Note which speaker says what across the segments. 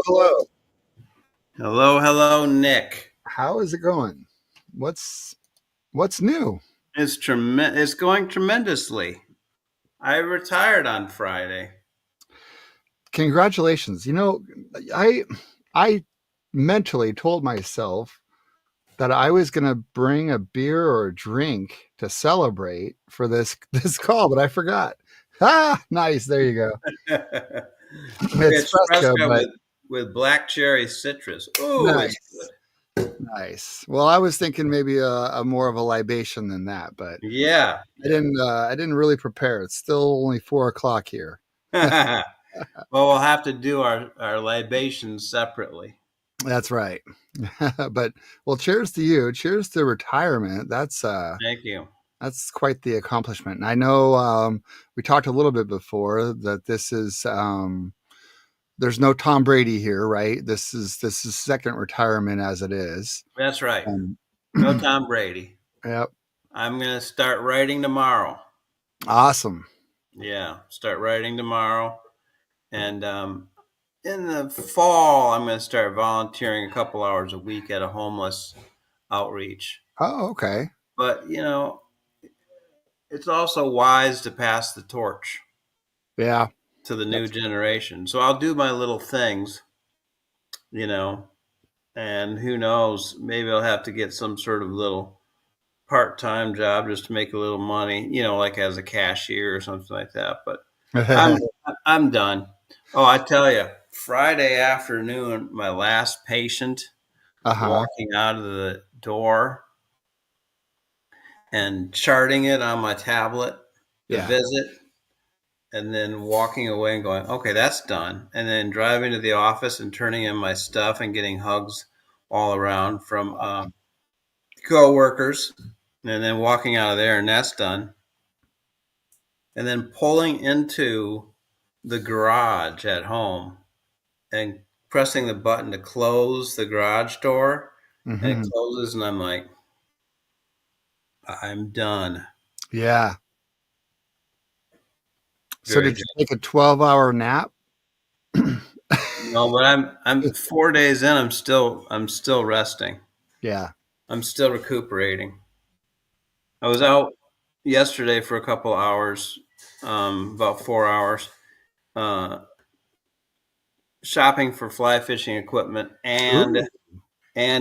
Speaker 1: hello.
Speaker 2: Hello, Nick.
Speaker 1: How is it going? What's new?
Speaker 2: It's going tremendously. I retired on Friday.
Speaker 1: Congratulations. I mentally told myself that I was going to bring a beer or a drink to celebrate for this call, but I forgot. Ah, nice. There you go. It's
Speaker 2: It's
Speaker 1: fresco,
Speaker 2: Fresca
Speaker 1: but
Speaker 2: with black cherry citrus. Oh, it's
Speaker 1: nice. Nice. Well, I was thinking maybe a more of a libation than that, but
Speaker 2: good. Yeah.
Speaker 1: I didn't really prepare. It's still only 4 o'clock here.
Speaker 2: Well, we'll have to do our libations separately.
Speaker 1: That's right. But well, cheers to you. Cheers to retirement.
Speaker 2: Thank you.
Speaker 1: That's quite the accomplishment. And I know we talked a little bit before that this is there's no Tom Brady here, right? This is second retirement as it is.
Speaker 2: That's right.
Speaker 1: Um,
Speaker 2: No Tom Brady.
Speaker 1: yep.
Speaker 2: I'm going to start writing tomorrow.
Speaker 1: Awesome.
Speaker 2: Yeah, start writing tomorrow. And in the fall, I'm going to start volunteering a couple hours a week at a homeless outreach.
Speaker 1: Oh, okay.
Speaker 2: But, it's also wise to pass the torch
Speaker 1: Yeah.
Speaker 2: to the new
Speaker 1: That's
Speaker 2: generation. So I'll do my little things, you know, and who knows, maybe I'll have to get some sort of little part-time job just to make a little money, like as a cashier or something like that. But I'm I'm done. Oh, I tell you, Friday afternoon, my last patient
Speaker 1: uh-huh.
Speaker 2: walking out of the door and charting it on my tablet, the
Speaker 1: Yeah.
Speaker 2: visit, and then walking away and going, okay, that's done. And then driving to the office and turning in my stuff and getting hugs all around from coworkers, and then walking out of there and that's done. And then pulling into the garage at home and pressing the button to close the garage door, and it
Speaker 1: Hmm.
Speaker 2: closes, and I'm like, I'm done.
Speaker 1: Yeah. So
Speaker 2: Very
Speaker 1: did you
Speaker 2: good.
Speaker 1: take a 12-hour nap?
Speaker 2: No, but I'm 4 days in. I'm still resting.
Speaker 1: Yeah.
Speaker 2: I'm still recuperating. I was out yesterday for a couple hours, about 4 hours, uh, shopping for fly fishing equipment and
Speaker 1: Ooh,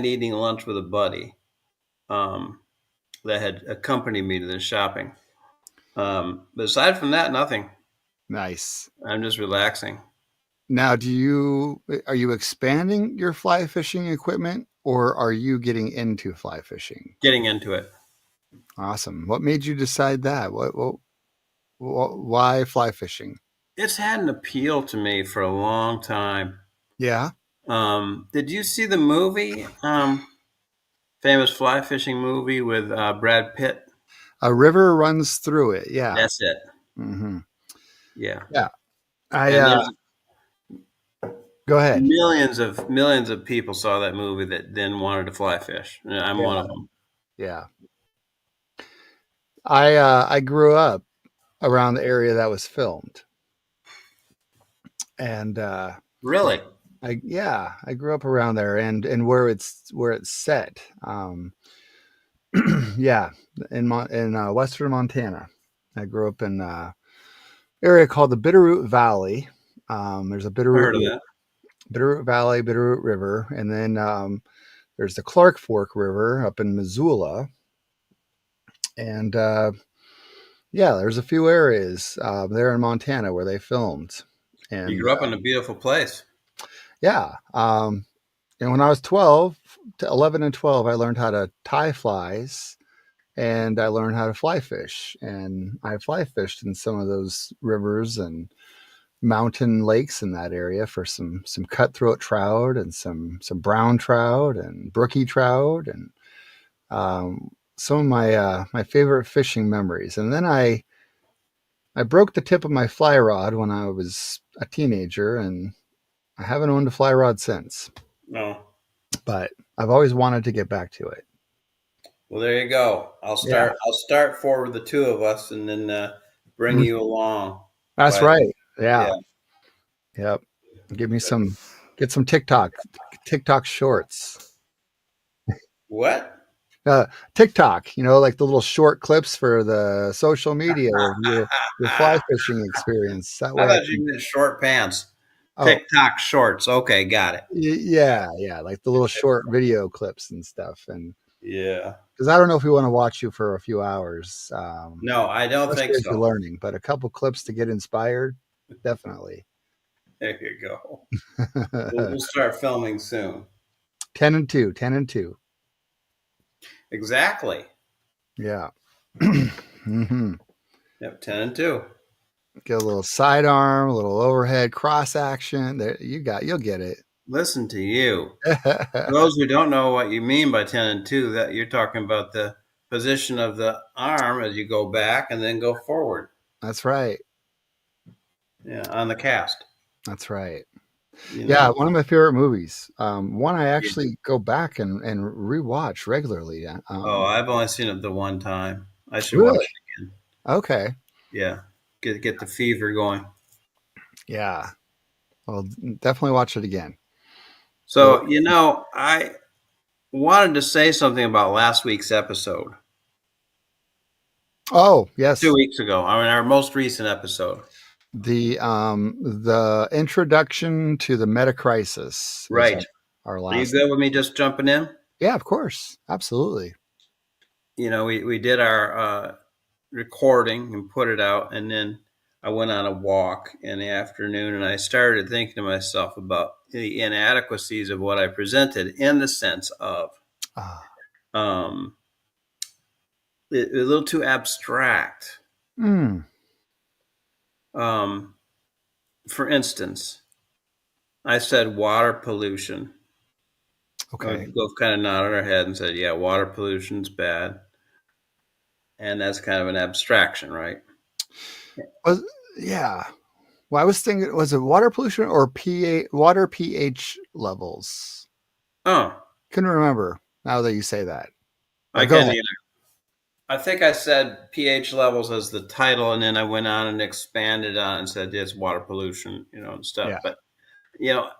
Speaker 2: eating lunch with a buddy um, that had accompanied me to the shopping. But aside from that, nothing.
Speaker 1: nice.
Speaker 2: I'm just relaxing,
Speaker 1: Now, are you expanding your fly fishing equipment or are you getting into fly fishing?
Speaker 2: getting into it.
Speaker 1: Awesome. What made you decide that? Why fly fishing?
Speaker 2: It's had an appeal to me for a long time.
Speaker 1: Yeah.
Speaker 2: Did you see the movie? Famous fly fishing movie with Brad Pitt.
Speaker 1: A river runs through it. Yeah.
Speaker 2: That's it.
Speaker 1: Hmm.
Speaker 2: Yeah.
Speaker 1: Yeah. I
Speaker 2: And there's
Speaker 1: Go ahead.
Speaker 2: millions of people saw that movie that then wanted to fly fish. I'm one
Speaker 1: Yeah.
Speaker 2: of them.
Speaker 1: Yeah. I grew up around the area that was filmed. And
Speaker 2: Really?
Speaker 1: I grew up around there and where it's set. Yeah, in western Montana. I grew up in area called the Bitterroot Valley. There's a
Speaker 2: I heard of that.
Speaker 1: Bitterroot Valley, Bitterroot River, and then there's the Clark Fork River up in Missoula, and yeah, there's a few areas there in Montana where they filmed,
Speaker 2: You
Speaker 1: and
Speaker 2: grew up in a beautiful place.
Speaker 1: yeah, and when I was 12 to 11 and 12, I learned how to tie flies and I learned how to fly fish. And I fly fished in some of those rivers and mountain lakes in that area for some cutthroat trout and some brown trout and brookie trout and some of my favorite fishing memories. And then I broke the tip of my fly rod when I was a teenager, and I haven't owned a fly rod since.
Speaker 2: No.
Speaker 1: But I've always wanted to get back to it.
Speaker 2: Well, there you go. I'll
Speaker 1: Yeah,
Speaker 2: start. I'll start for the two of us, and then bring
Speaker 1: mm,
Speaker 2: you along.
Speaker 1: that's
Speaker 2: But
Speaker 1: right.
Speaker 2: yeah,
Speaker 1: Yeah, yep. Give me some. Get some TikTok shorts.
Speaker 2: What?
Speaker 1: Uh, TikTok, like the little short clips for the social media of your fly
Speaker 2: I
Speaker 1: fishing experience. That way,
Speaker 2: thought you meant short pants.
Speaker 1: oh,
Speaker 2: TikTok shorts. Okay, got it.
Speaker 1: yeah, like the little short video clips and stuff, and
Speaker 2: Yeah.
Speaker 1: because I don't know if we want to watch you for a few hours,
Speaker 2: No, I don't think
Speaker 1: especially as you're
Speaker 2: so.
Speaker 1: learning, but a couple clips to get inspired, definitely.
Speaker 2: There you go. We'll start filming soon.
Speaker 1: 10 and 2, 10 and 2.
Speaker 2: Exactly.
Speaker 1: Yeah. hmm
Speaker 2: Yep, 10 and 2.
Speaker 1: Get a little sidearm, a little overhead cross action. There, you'll get it.
Speaker 2: Listen to you. For those who don't know what you mean by 10 and 2, that you're talking about the position of the arm as you go back and then go forward.
Speaker 1: That's right.
Speaker 2: Yeah, on the cast.
Speaker 1: That's right.
Speaker 2: You
Speaker 1: Yeah,
Speaker 2: know.
Speaker 1: one of my favorite movies. One I
Speaker 2: Yeah.
Speaker 1: actually go back and rewatch regularly.
Speaker 2: Oh, I've only seen it the one time. I should watch
Speaker 1: Really?
Speaker 2: it again.
Speaker 1: Okay.
Speaker 2: Yeah, get the fever going.
Speaker 1: Yeah. Well, definitely watch it again. It,
Speaker 2: So, I wanted to say something about last week's episode.
Speaker 1: oh,
Speaker 2: Two
Speaker 1: yes.
Speaker 2: weeks ago. I mean, our most recent episode.
Speaker 1: The introduction to the meta crisis was
Speaker 2: Right.
Speaker 1: our
Speaker 2: Are you
Speaker 1: last.
Speaker 2: good with me just jumping in?
Speaker 1: Yeah, of course. Absolutely.
Speaker 2: We did our recording and put it out, and then I went on a walk in the afternoon, and I started thinking to myself about the inadequacies of what I presented in the sense of
Speaker 1: Ah.
Speaker 2: um, a little too abstract.
Speaker 1: Mm,
Speaker 2: Um, for instance, I said water pollution. We
Speaker 1: okay.
Speaker 2: both kind of nodded our head and said, "Yeah, water pollution's bad," and that's kind of an abstraction, right?
Speaker 1: Was yeah. Well, I was thinking, was it water pollution or water pH levels?
Speaker 2: Oh,
Speaker 1: Couldn't remember now that you say that.
Speaker 2: I
Speaker 1: Go
Speaker 2: can't
Speaker 1: ahead.
Speaker 2: either. I think I said pH levels as the title, and then I went on and expanded on and said it's water pollution, and stuff.
Speaker 1: Yeah.
Speaker 2: But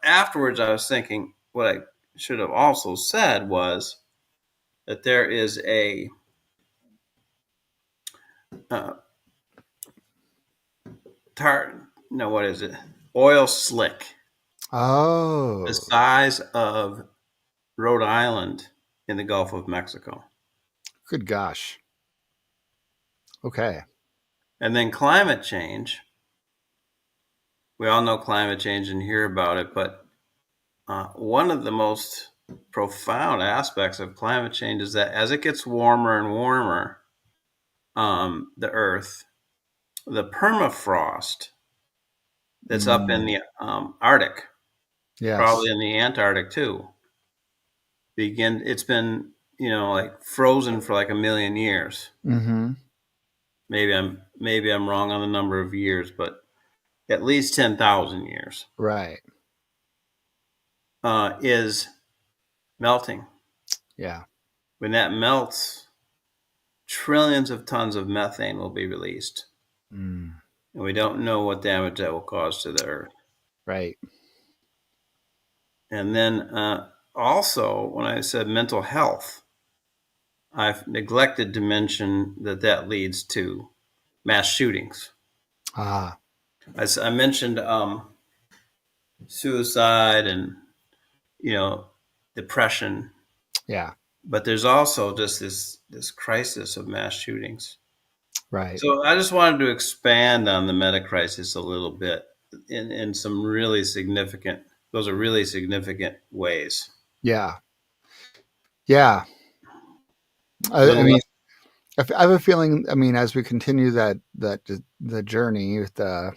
Speaker 2: afterwards, I was thinking what I should have also said was that there is a uh, no, what is it? Oil slick the
Speaker 1: Oh,
Speaker 2: size of Rhode Island in the Gulf of Mexico,
Speaker 1: good gosh. Okay.
Speaker 2: and then climate change. We all know climate change and hear about it, but one of the most profound aspects of climate change is that as it gets warmer and warmer, the Earth, the permafrost that's up in
Speaker 1: Mm,
Speaker 2: the Arctic,
Speaker 1: yes.
Speaker 2: probably in the Antarctic too, it's been like frozen for like a million years.
Speaker 1: Mm-hmm.
Speaker 2: Maybe I'm wrong on the number of years, but at least 10,000 years
Speaker 1: Right.
Speaker 2: is melting.
Speaker 1: Yeah.
Speaker 2: When that melts, trillions of tons of methane will be released,
Speaker 1: Mm,
Speaker 2: and we don't know what damage that will cause to the earth.
Speaker 1: right.
Speaker 2: And then also, when I said mental health, I've neglected to mention that leads to mass shootings.
Speaker 1: Ah,
Speaker 2: As I mentioned, suicide and you know depression,
Speaker 1: yeah.
Speaker 2: but there's also just this crisis of mass shootings.
Speaker 1: Right.
Speaker 2: So I just wanted to expand on the meta crisis a little bit in some really significant. Those are really significant ways.
Speaker 1: Yeah. Yeah.
Speaker 2: A
Speaker 1: I
Speaker 2: little
Speaker 1: mean,
Speaker 2: less.
Speaker 1: I have a feeling. I mean, as we continue the journey with the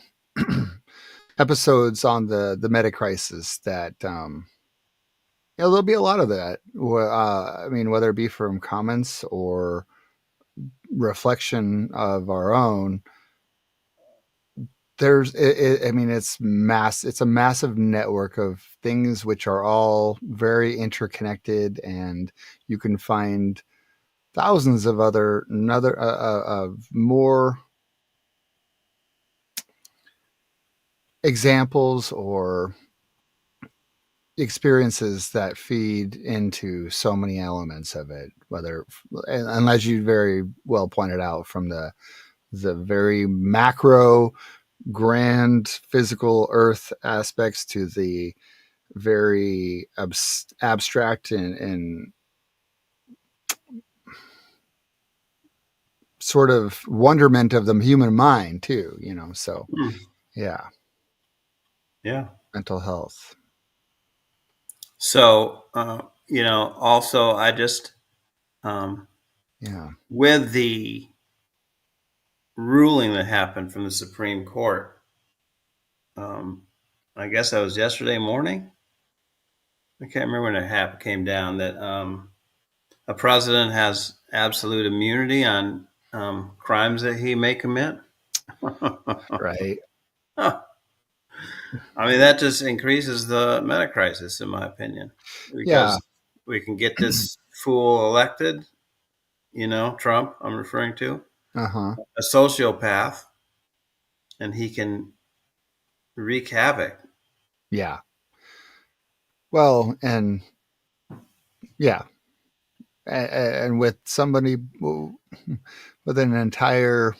Speaker 1: episodes on the meta crisis, that there'll be a lot of that. I mean, whether it be from comments or reflection of our own, I mean, it's a massive network of things which are all very interconnected, and you can find thousands of another of more examples or experiences that feed into so many elements of it, whether, and as you very well pointed out, from the very macro, grand physical earth aspects to the very abstract and sort of wonderment of the human mind too, so
Speaker 2: Hmm.
Speaker 1: yeah,
Speaker 2: Yeah.
Speaker 1: mental health.
Speaker 2: So, also, I just,
Speaker 1: Yeah.
Speaker 2: with the ruling that happened from the Supreme Court, um, I guess that was yesterday morning. I can't remember when it happened, came down that a president has absolute immunity on crimes that he may commit.
Speaker 1: Right.
Speaker 2: I mean, that just increases the meta crisis, in my opinion,
Speaker 1: Yeah.
Speaker 2: because we can get this fool elected, Trump, I'm referring to,
Speaker 1: Uh-huh.
Speaker 2: a sociopath, and he can wreak havoc.
Speaker 1: Yeah. Well, and yeah, and with somebody with an entire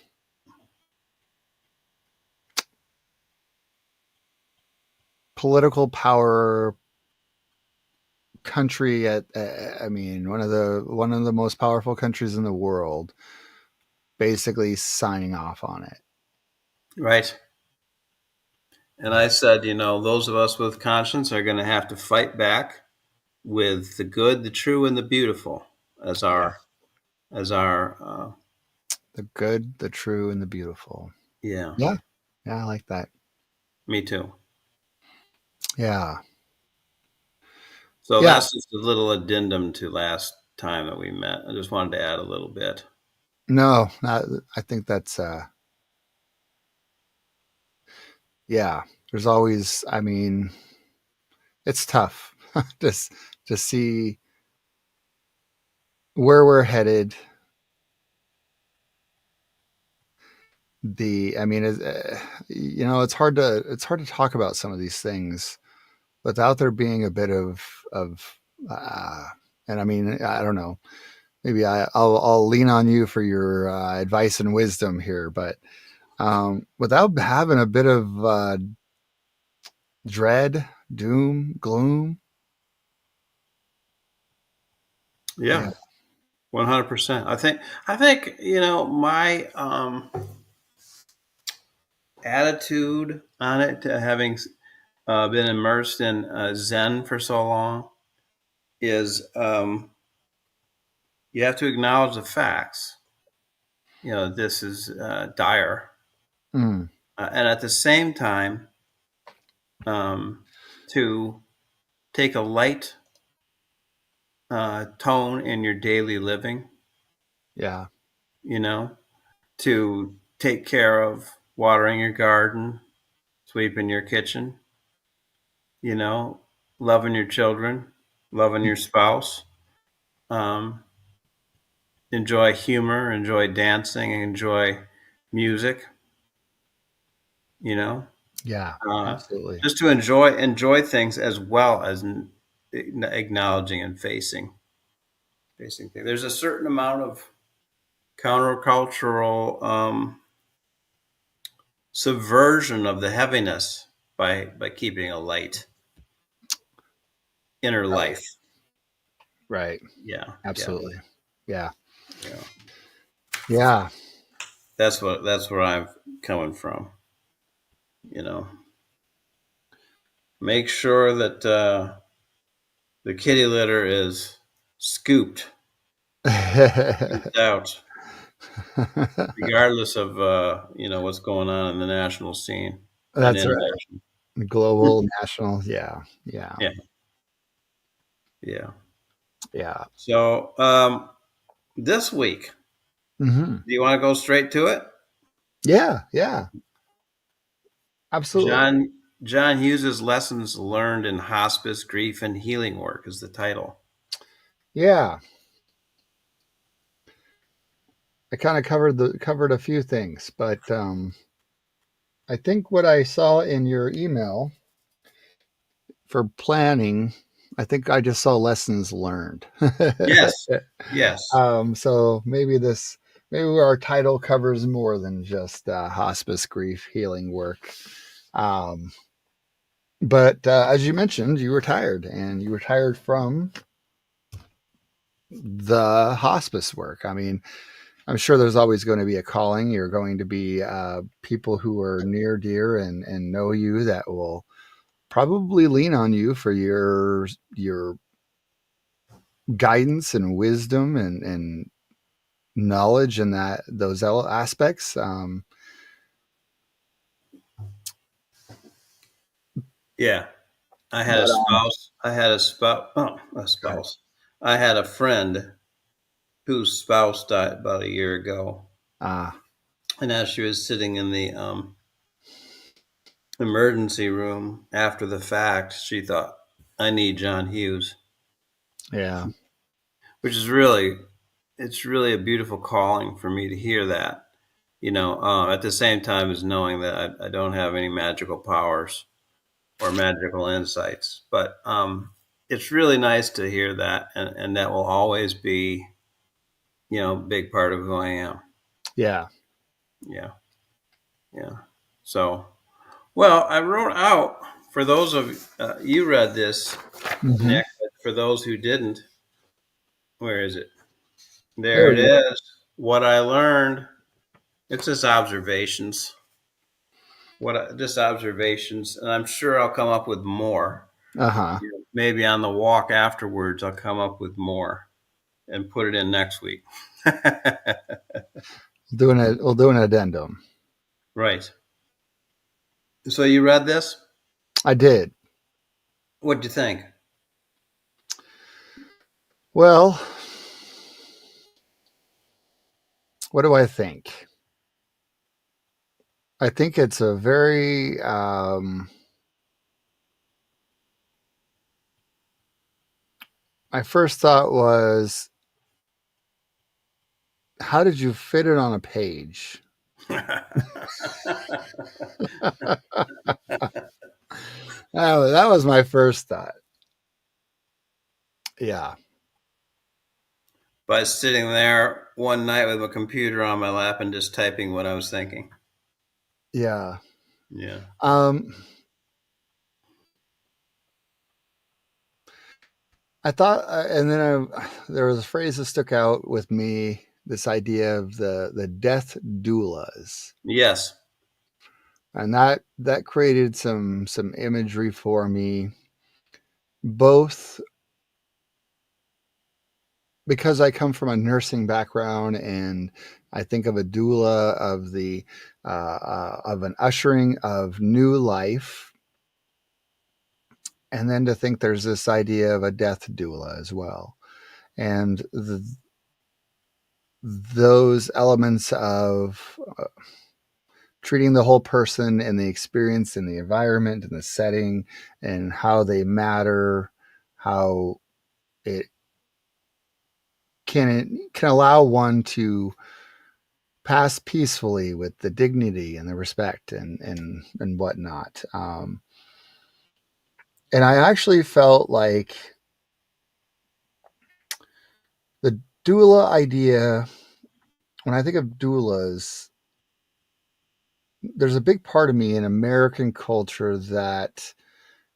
Speaker 1: political power country at I mean, one of the most powerful countries in the world basically signing off on it.
Speaker 2: Right. And I said, those of us with conscience are going to have to fight back with the good, the true, and the beautiful as
Speaker 1: Yeah.
Speaker 2: our
Speaker 1: The good, the true, and the beautiful.
Speaker 2: yeah,
Speaker 1: Yeah. Yeah, I like that.
Speaker 2: me too.
Speaker 1: Yeah.
Speaker 2: So
Speaker 1: Yeah.
Speaker 2: that's just a little addendum to last time that we met. I just wanted to add a little bit.
Speaker 1: No, I think that's yeah. There's always, I mean, it's tough just to see where we're headed. I mean, it's hard to talk about some of these things without there being a bit of uh, and I mean, I don't know. Maybe I'll lean on you for your advice and wisdom here, but without having a bit of dread, doom, gloom. Yeah.
Speaker 2: Yeah, 100%. I think my attitude on it, having been immersed in Zen for so long, is you have to acknowledge the facts. This is dire,
Speaker 1: Mm,
Speaker 2: and at the same time, um, to take a light tone in your daily living.
Speaker 1: yeah.
Speaker 2: You know, to take care of watering your garden, sweeping your kitchen. You know, loving your children, loving your spouse. Um, enjoy humor, enjoy dancing, enjoy music. You know,
Speaker 1: Yeah.
Speaker 2: uh,
Speaker 1: Absolutely.
Speaker 2: just to enjoy things as well as acknowledging and facing things. There's a certain amount of countercultural subversion of the heaviness by keeping a light inner
Speaker 1: Right.
Speaker 2: life.
Speaker 1: Right.
Speaker 2: Yeah, yeah,
Speaker 1: Absolutely. Yeah.
Speaker 2: yeah.
Speaker 1: Yeah.
Speaker 2: That's where I'm coming from. You know, make sure that the kitty litter is scooped, scooped out, regardless of what's going on in the national scene and
Speaker 1: That's right.
Speaker 2: international.
Speaker 1: Global, national. Yeah. Yeah.
Speaker 2: Yeah, yeah.
Speaker 1: Yeah.
Speaker 2: So this week,
Speaker 1: Hmm.
Speaker 2: do you want to go straight to it?
Speaker 1: Yeah. Yeah. Absolutely.
Speaker 2: John Hughes's lessons learned in hospice, grief, and healing work is the title.
Speaker 1: Yeah. I kind of covered a few things, but I think what I saw in your email for planning, I think I just saw lessons learned.
Speaker 2: Yes. Yes.
Speaker 1: So maybe our title covers more than just hospice grief healing work. Um, but as you mentioned, you retired, and you retired from the hospice work. I mean, I'm sure there's always going to be a calling. You're going to be people who are near dear and know you that will probably lean on you for your guidance and wisdom and knowledge in that those aspects.
Speaker 2: Yeah. I had a
Speaker 1: But
Speaker 2: spouse. I had a spouse. Oh, a
Speaker 1: God,
Speaker 2: spouse. I had a friend whose spouse died about a year ago,
Speaker 1: uh,
Speaker 2: and as she was sitting in the emergency room after the fact, she thought, "I need John Hughes,"
Speaker 1: yeah,
Speaker 2: which is really, it's really a beautiful calling for me to hear that. At the same time as knowing that I don't have any magical powers or magical insights, but it's really nice to hear that, and that will always be, a big part of who I am.
Speaker 1: yeah.
Speaker 2: Yeah, yeah. So, well, I wrote out for those of you read this,
Speaker 1: Hmm.
Speaker 2: Nick. But for those who didn't, where is it? There
Speaker 1: There
Speaker 2: it
Speaker 1: you go.
Speaker 2: is. What I learned. It's just observations. Just observations, and I'm sure I'll come up with more.
Speaker 1: Uh huh.
Speaker 2: Maybe on the walk afterwards, I'll come up with more and put it in next week.
Speaker 1: Doing it. We'll do an addendum.
Speaker 2: Right. So you read this?
Speaker 1: I did.
Speaker 2: What'd you think?
Speaker 1: Well, what do I think? I think it's a very my first thought was, how did you fit it on a page? That was my first thought. Yeah.
Speaker 2: By sitting there one night with my computer on my lap and just typing what I was thinking.
Speaker 1: Yeah.
Speaker 2: Yeah.
Speaker 1: Um, I thought, and then there was a phrase that stuck out with me. This idea of the death doulas,
Speaker 2: Yes.
Speaker 1: and that created some imagery for me, both because I come from a nursing background, and I think of a doula of an ushering of new life, and then to think there's this idea of a death doula as well, and those elements of treating the whole person and the experience and the environment and the setting and how they matter, how it can allow one to pass peacefully with the dignity and the respect and whatnot. And I actually felt like the doula idea, when I think of doulas, there's a big part of me in American culture that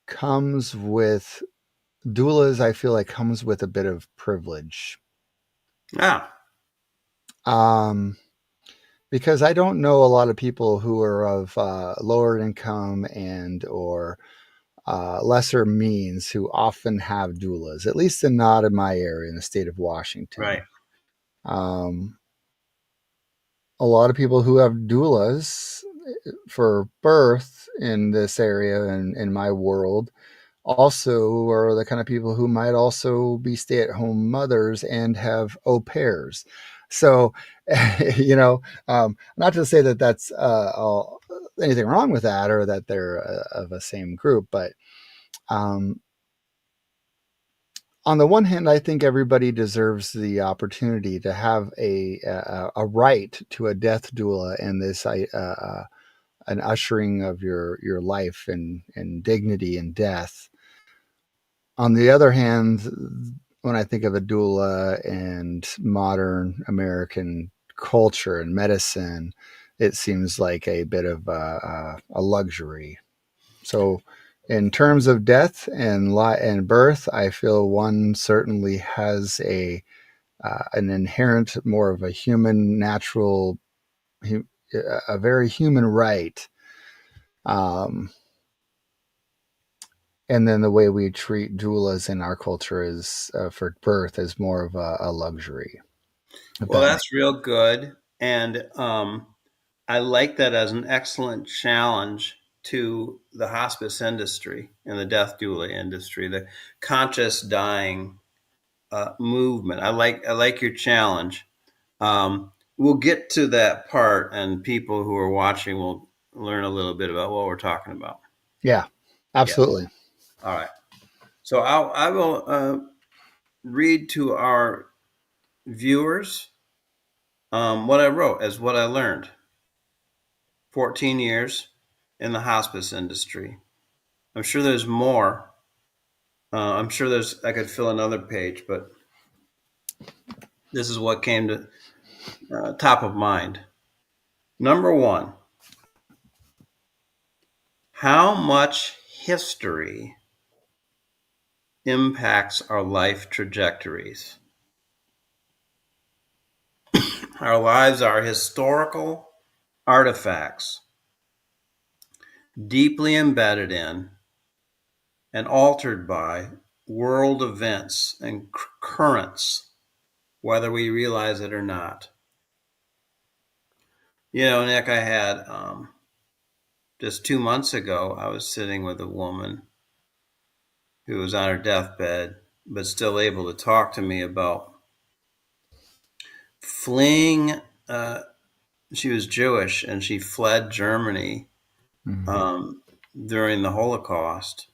Speaker 1: comes with doulas. I feel like comes with a bit of privilege.
Speaker 2: Ah,
Speaker 1: Um, because I don't know a lot of people who are of lower income and or lesser means who often have doulas, at least not in my area in the state of
Speaker 2: right.
Speaker 1: Washington. Um, a lot of people who have doulas for birth in this area and in my world also are the kind of people who might also be stay-at-home mothers and have au pairs. So, not to say that that's anything wrong with that or that they're of a same group, but um, on the one hand, I think everybody deserves the opportunity to have a right to a death doula and this an ushering of your life and dignity and death. On the other hand, when I think of a doula and modern American culture and medicine, it seems like a bit of a luxury. So, in terms of death and and birth, I feel one certainly has an inherent, more of a human, natural, a very human right. Um, and then the way we treat doulas in our culture is for birth is more of a luxury. If
Speaker 2: Well,
Speaker 1: that makes
Speaker 2: that's real good. And I like that as an excellent challenge to the hospice industry and the death doula industry, the conscious dying movement. I like your challenge. We'll get to that part, and people who are watching will learn a little bit about what we're talking about.
Speaker 1: yeah,
Speaker 2: Yeah.
Speaker 1: absolutely.
Speaker 2: All right. So I will read to our viewers what I wrote as what I learned. 14 years in the hospice industry. I'm sure there's more. I'm sure I could fill another page, but this is what came to top of mind. Number one, how much history impacts our life trajectories? Our lives are historical artifacts deeply embedded in and altered by world events and currents, whether we realize it or not. Nick, I had just 2 months ago, I was sitting with a woman who was on her deathbed, but still able to talk to me about fleeing. Uh, she was Jewish and she fled Germany
Speaker 1: Mm-hmm.
Speaker 2: um, during the Holocaust,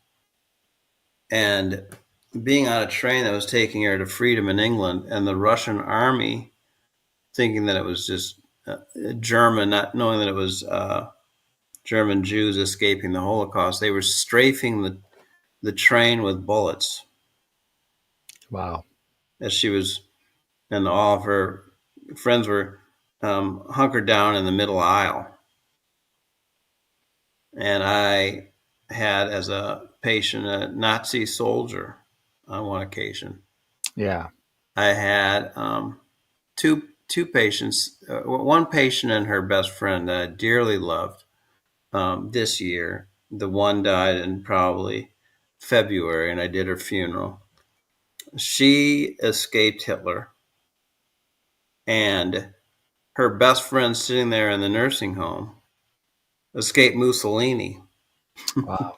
Speaker 2: and being on a train that was taking her to freedom in England, and the Russian army, thinking that it was just German, not knowing that it was German Jews escaping the Holocaust, they were strafing the train with bullets
Speaker 1: Wow.
Speaker 2: as she was, and all of her friends were hunkered down in the middle aisle. And I had as a patient a Nazi soldier on one occasion.
Speaker 1: Yeah.
Speaker 2: I had two patients, one patient and her best friend that I dearly loved this year. The one died in probably February, and I did her funeral. She escaped Hitler, and her best friend sitting there in the nursing home escaped Mussolini.
Speaker 1: Wow.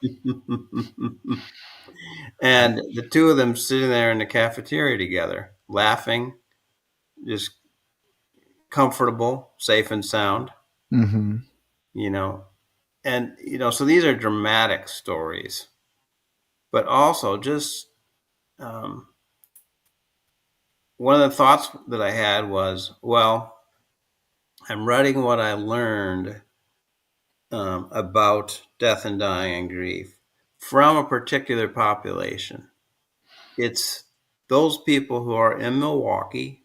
Speaker 2: And the two of them sitting there in the cafeteria together, laughing, just comfortable, safe and sound,
Speaker 1: Mm-hmm.
Speaker 2: you know. And, so these are dramatic stories, but also just um, one of the thoughts that I had was, well, I'm writing what I learned about death and dying and grief from a particular population. It's those people who are in Milwaukee,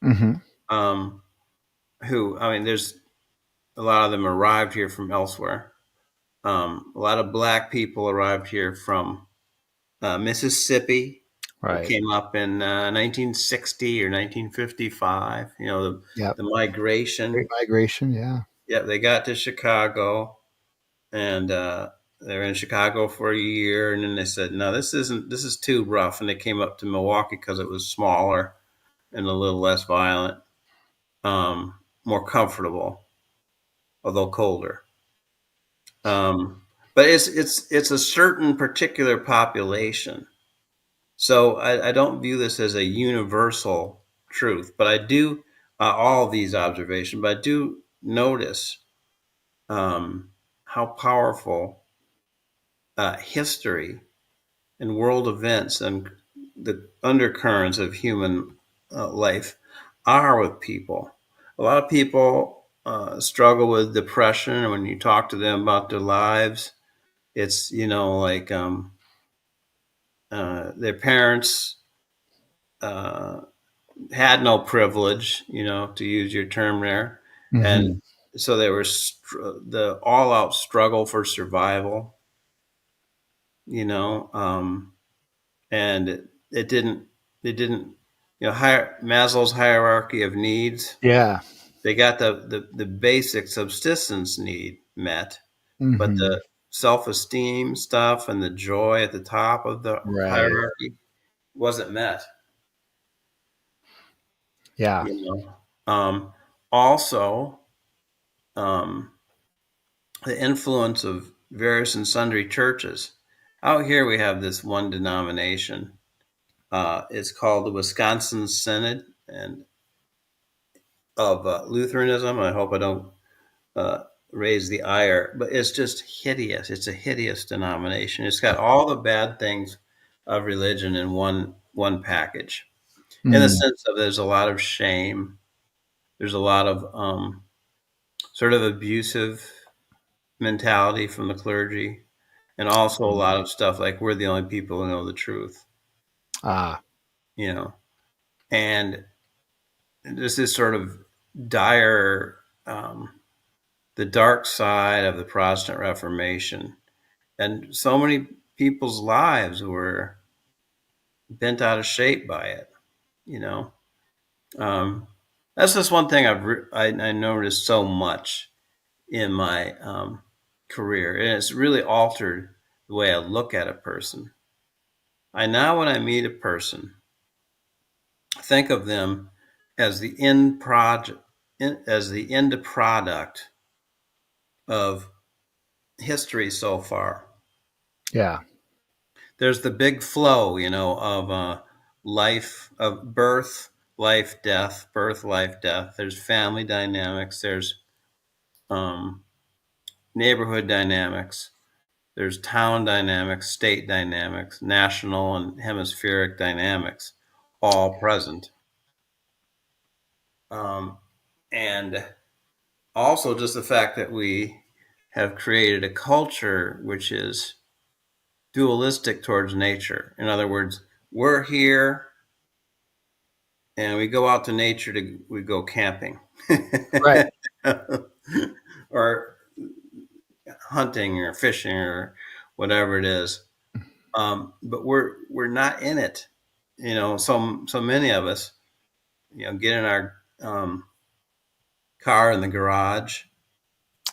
Speaker 1: Mm-hmm.
Speaker 2: um, who, I mean, there's a lot of them arrived here from elsewhere. A lot of black people arrived here from Mississippi. They
Speaker 1: Right.
Speaker 2: came up in 1960 or 1955.
Speaker 1: Yep.
Speaker 2: The
Speaker 1: Great
Speaker 2: migration.
Speaker 1: migration. Yeah.
Speaker 2: Yeah, they got to Chicago, and they were in Chicago for a year, and then they said, "No, this is too rough," and they came up to Milwaukee because it was smaller and a little less violent, more comfortable, although colder. Um, but it's a certain particular population. So I don't view this as a universal truth, but I do all these observations. But I do notice how powerful history and world events and the undercurrents of human life are with people. A lot of people struggle with depression, and when you talk to them about their lives, it's like their parents uh, had no privilege, to use your term there, and
Speaker 1: Hmm.
Speaker 2: so they were the all-out struggle for survival, and it didn't, Maslow's hierarchy of needs.
Speaker 1: Yeah.
Speaker 2: They got the basic subsistence need met, but
Speaker 1: Hmm.
Speaker 2: the self-esteem stuff and the joy at the top of the
Speaker 1: Right.
Speaker 2: hierarchy wasn't met.
Speaker 1: Yeah.
Speaker 2: You also, um, the influence of various and sundry churches. Out here, we have this one denomination. It's called the Wisconsin Synod and of Lutheranism. I hope I don't uh, raise the ire, but it's just hideous. It's a hideous denomination. It's got all the bad things of religion in one package. In the
Speaker 1: Mm.
Speaker 2: sense of there's a lot of shame. There's a lot of sort of abusive mentality from the clergy, and also a lot of stuff like we're the only people who know the truth,
Speaker 1: Ah.
Speaker 2: you know. And this is sort of dire, the dark side of the Protestant Reformation, and so many people's lives were bent out of shape by it. You know, um, that's just one thing I noticed so much in my career, and it's really altered the way I look at a person. I now, when I meet a person, think of them as the end project, as the end product of history so far.
Speaker 1: Yeah.
Speaker 2: There's the big flow, of life, of birth, life, death, birth, life, death. There's family dynamics. There's um, neighborhood dynamics. There's town dynamics, state dynamics, national and hemispheric dynamics, all present. Um, and also just the fact that we have created a culture which is dualistic towards nature. In other words, we're here and we go out to nature we go camping
Speaker 1: Right.
Speaker 2: or hunting or fishing or whatever it is. But we're not in it. So many of us, get in our car in the garage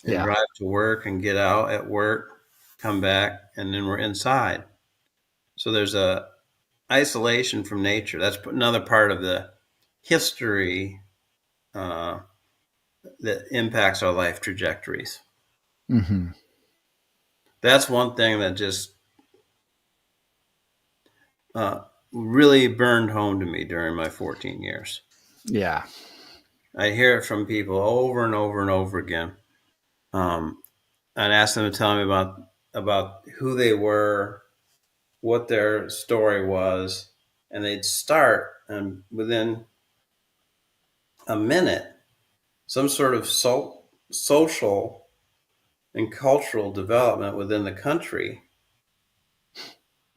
Speaker 2: and
Speaker 1: Yeah.
Speaker 2: drive to work and get out at work, come back, and then we're inside. So there's a isolation from nature. That's another part of the history uh, that impacts our life trajectories.
Speaker 1: Hmm.
Speaker 2: That's one thing that just uh, really burned home to me during my 14 years.
Speaker 1: Yeah.
Speaker 2: I hear it from people over and over and over again. I'd ask them to tell me about who they were, what their story was, and they'd start, and within a minute, some sort of social and cultural development within the country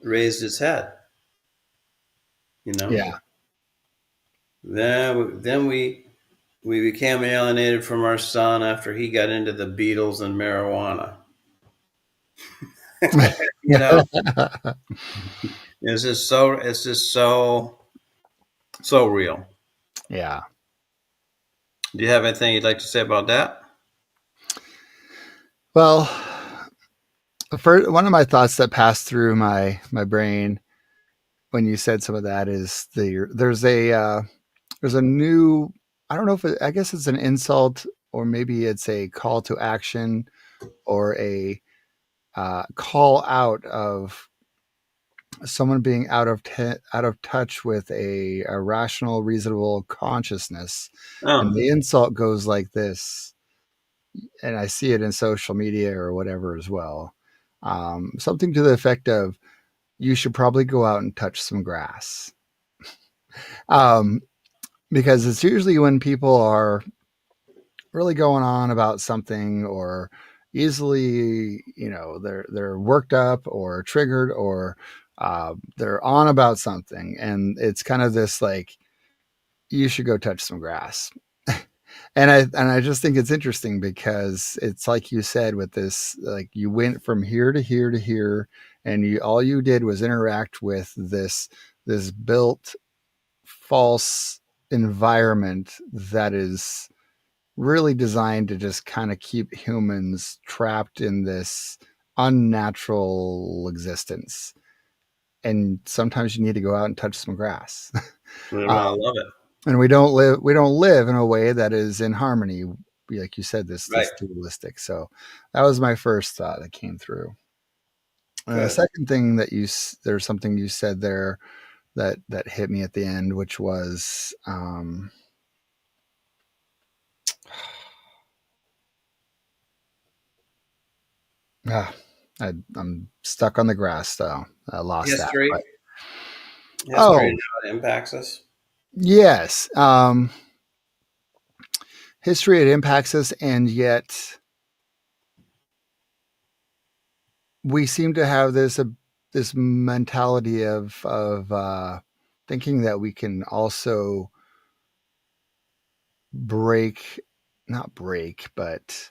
Speaker 2: raised its head. You know,
Speaker 1: Yeah.
Speaker 2: then we became alienated from our son after he got into the Beatles and marijuana. you know, it's just so real.
Speaker 1: Yeah.
Speaker 2: Do you have anything you'd like to say about that?
Speaker 1: Well, for one of my thoughts that passed through my brain when you said some of that is there's a new, I don't know if I guess it's an insult or maybe it's a call to action or a call out of someone being out of touch with a rational, reasonable consciousness, and
Speaker 2: Oh,
Speaker 1: the insult goes like this, and I see it in social media or whatever as well. Something to the effect of, "You should probably go out and touch some grass," um, because it's usually when people are really going on about something or easily, they're worked up or triggered or They're on about something, and it's kind of this like, you should go touch some grass. And I just think it's interesting because it's like you said with this, like you went from here to here to here, and you all you did was interact with this built false environment that is really designed to just kind of keep humans trapped in this unnatural existence. And sometimes you need to go out and touch some grass.
Speaker 2: I
Speaker 1: uh,
Speaker 2: love it.
Speaker 1: and we don't live in a way that is in harmony, like you said, this
Speaker 2: Right.
Speaker 1: dualistic. So that was my first thought that came through. The
Speaker 2: Good.
Speaker 1: second thing that there's something you said there that hit me at the end, which was ah, I'm stuck on the grass though. I lost that.
Speaker 2: History.
Speaker 1: But
Speaker 2: History
Speaker 1: oh
Speaker 2: and how it impacts us.
Speaker 1: yes, history, it impacts us, and yet we seem to have this mentality of thinking that we can also break, not break, but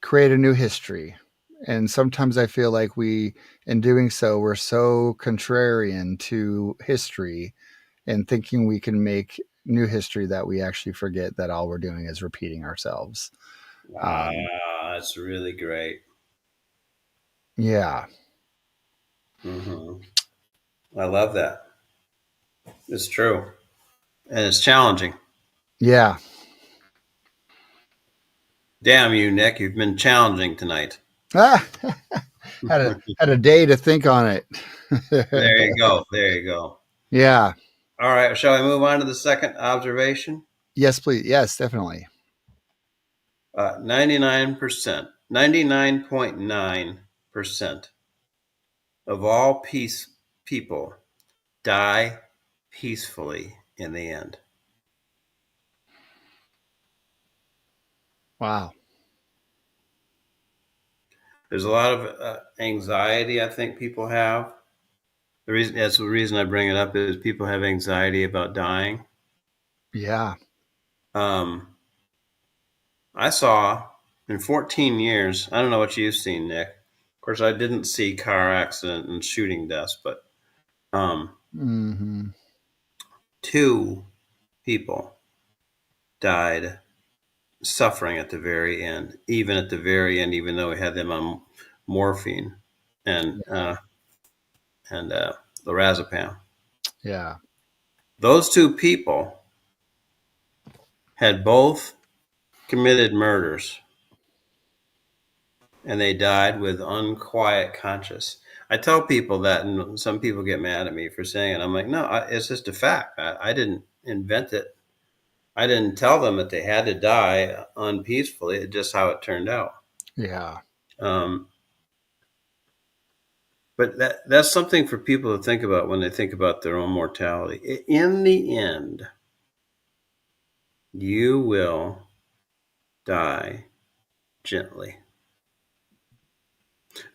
Speaker 1: create a new history. And sometimes I feel like in doing so, we're so contrarian to history and thinking we can make new history that we actually forget that all we're doing is repeating ourselves. Um,
Speaker 2: Wow, that's really great.
Speaker 1: yeah,
Speaker 2: Hmm. I love that. It's true. And it's challenging.
Speaker 1: yeah.
Speaker 2: Damn you, Nick. You've been challenging tonight.
Speaker 1: Ah, had a day to think on it.
Speaker 2: There you go. There you go.
Speaker 1: Yeah.
Speaker 2: All right. Shall I move on to the second observation?
Speaker 1: Yes, please. Yes, definitely.
Speaker 2: 99%, 99.9% of all people die peacefully in the end.
Speaker 1: Wow.
Speaker 2: There's a lot of anxiety I think people have. That's the reason I bring it up is people have anxiety about dying.
Speaker 1: Yeah.
Speaker 2: Um, I saw in 14 years, I don't know what you've seen, Nick. Of course, I didn't see car accident and shooting deaths, but um,
Speaker 1: Hmm.
Speaker 2: two people died suffering at the very end, even at the very end, even though we had them on morphine and lorazepam.
Speaker 1: Yeah.
Speaker 2: Those two people had both committed murders, and they died with unquiet conscience. I tell people that, and some people get mad at me for saying it. I'm like, no, it's just a fact. I didn't invent it. I didn't tell them that they had to die unpeacefully. It's just how it turned out.
Speaker 1: Yeah.
Speaker 2: Um, but that's something for people to think about when they think about their own mortality. In the end, you will die gently,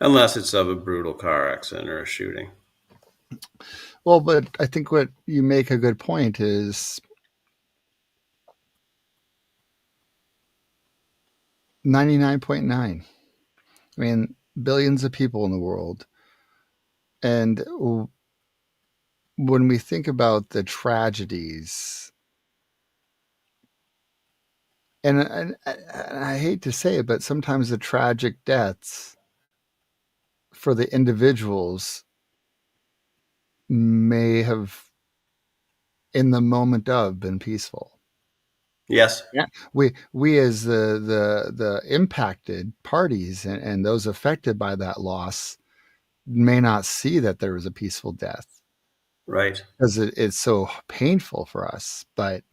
Speaker 2: unless it's of a brutal car accident or a shooting.
Speaker 1: Well, but I think what you make a good point is 99.9. I mean, billions of people in the world. And when we think about the tragedies, and I hate to say it, but sometimes the tragic deaths for the individuals may have, in the moment of, been peaceful.
Speaker 2: Yes,
Speaker 1: Yeah. We as the impacted parties and those affected by that loss may not see that there was a peaceful death
Speaker 2: right.
Speaker 1: because it's so painful for us. But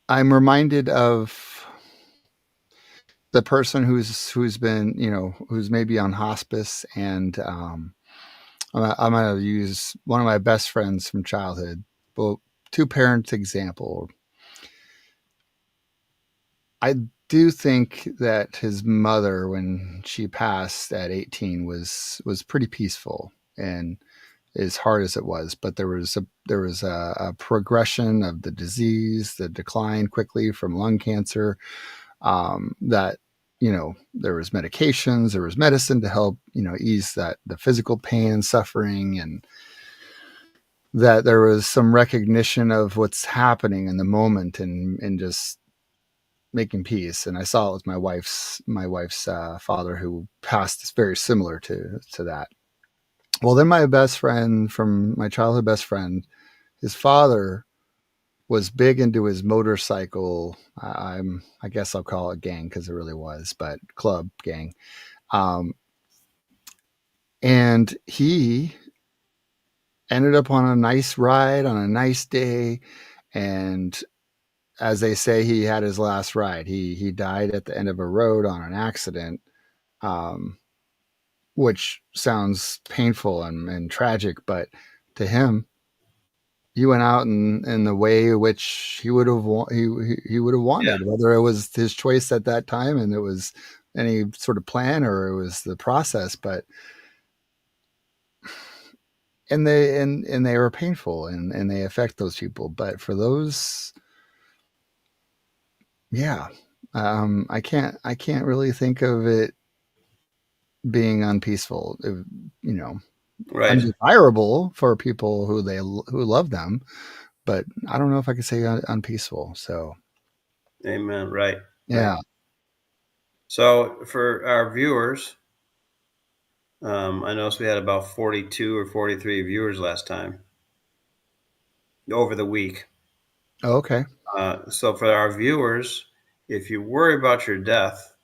Speaker 1: I'm reminded of the person who's been, who's maybe on hospice, and I'm gonna use one of my best friends from childhood. Well, two parents example. I do think that his mother, when she passed at 18, was pretty peaceful, and as hard as it was, but there was a progression of the disease, the decline quickly from lung cancer. That there was medications, there was medicine to help ease that the physical pain, suffering, and that there was some recognition of what's happening in the moment, and just making peace. And I saw it with my wife's father, who passed very similar to that. Well, then my best friend from my childhood best friend, his father was big into his motorcycle. I guess I'll call it gang because it really was, but club gang. Um, and he ended up on a nice ride on a nice day, and as they say, he had his last ride. He died at the end of a road on an accident, um, which sounds painful and tragic, but to him, he went out in the way which he would have
Speaker 2: Yeah,
Speaker 1: wanted, whether it was his choice at that time and it was any sort of plan or it was the process. But and they were painful, and they affect those people. But for those, yeah, I can't really think of it being unpeaceful. You know,
Speaker 2: right.
Speaker 1: undesirable for people who love them, but I don't know if I could say unpeaceful. So
Speaker 2: Amen. Right, right.
Speaker 1: yeah.
Speaker 2: So for our viewers, I noticed we had about 42 or 43 viewers last time over the week.
Speaker 1: Oh, okay.
Speaker 2: So for our viewers, if you worry about your death,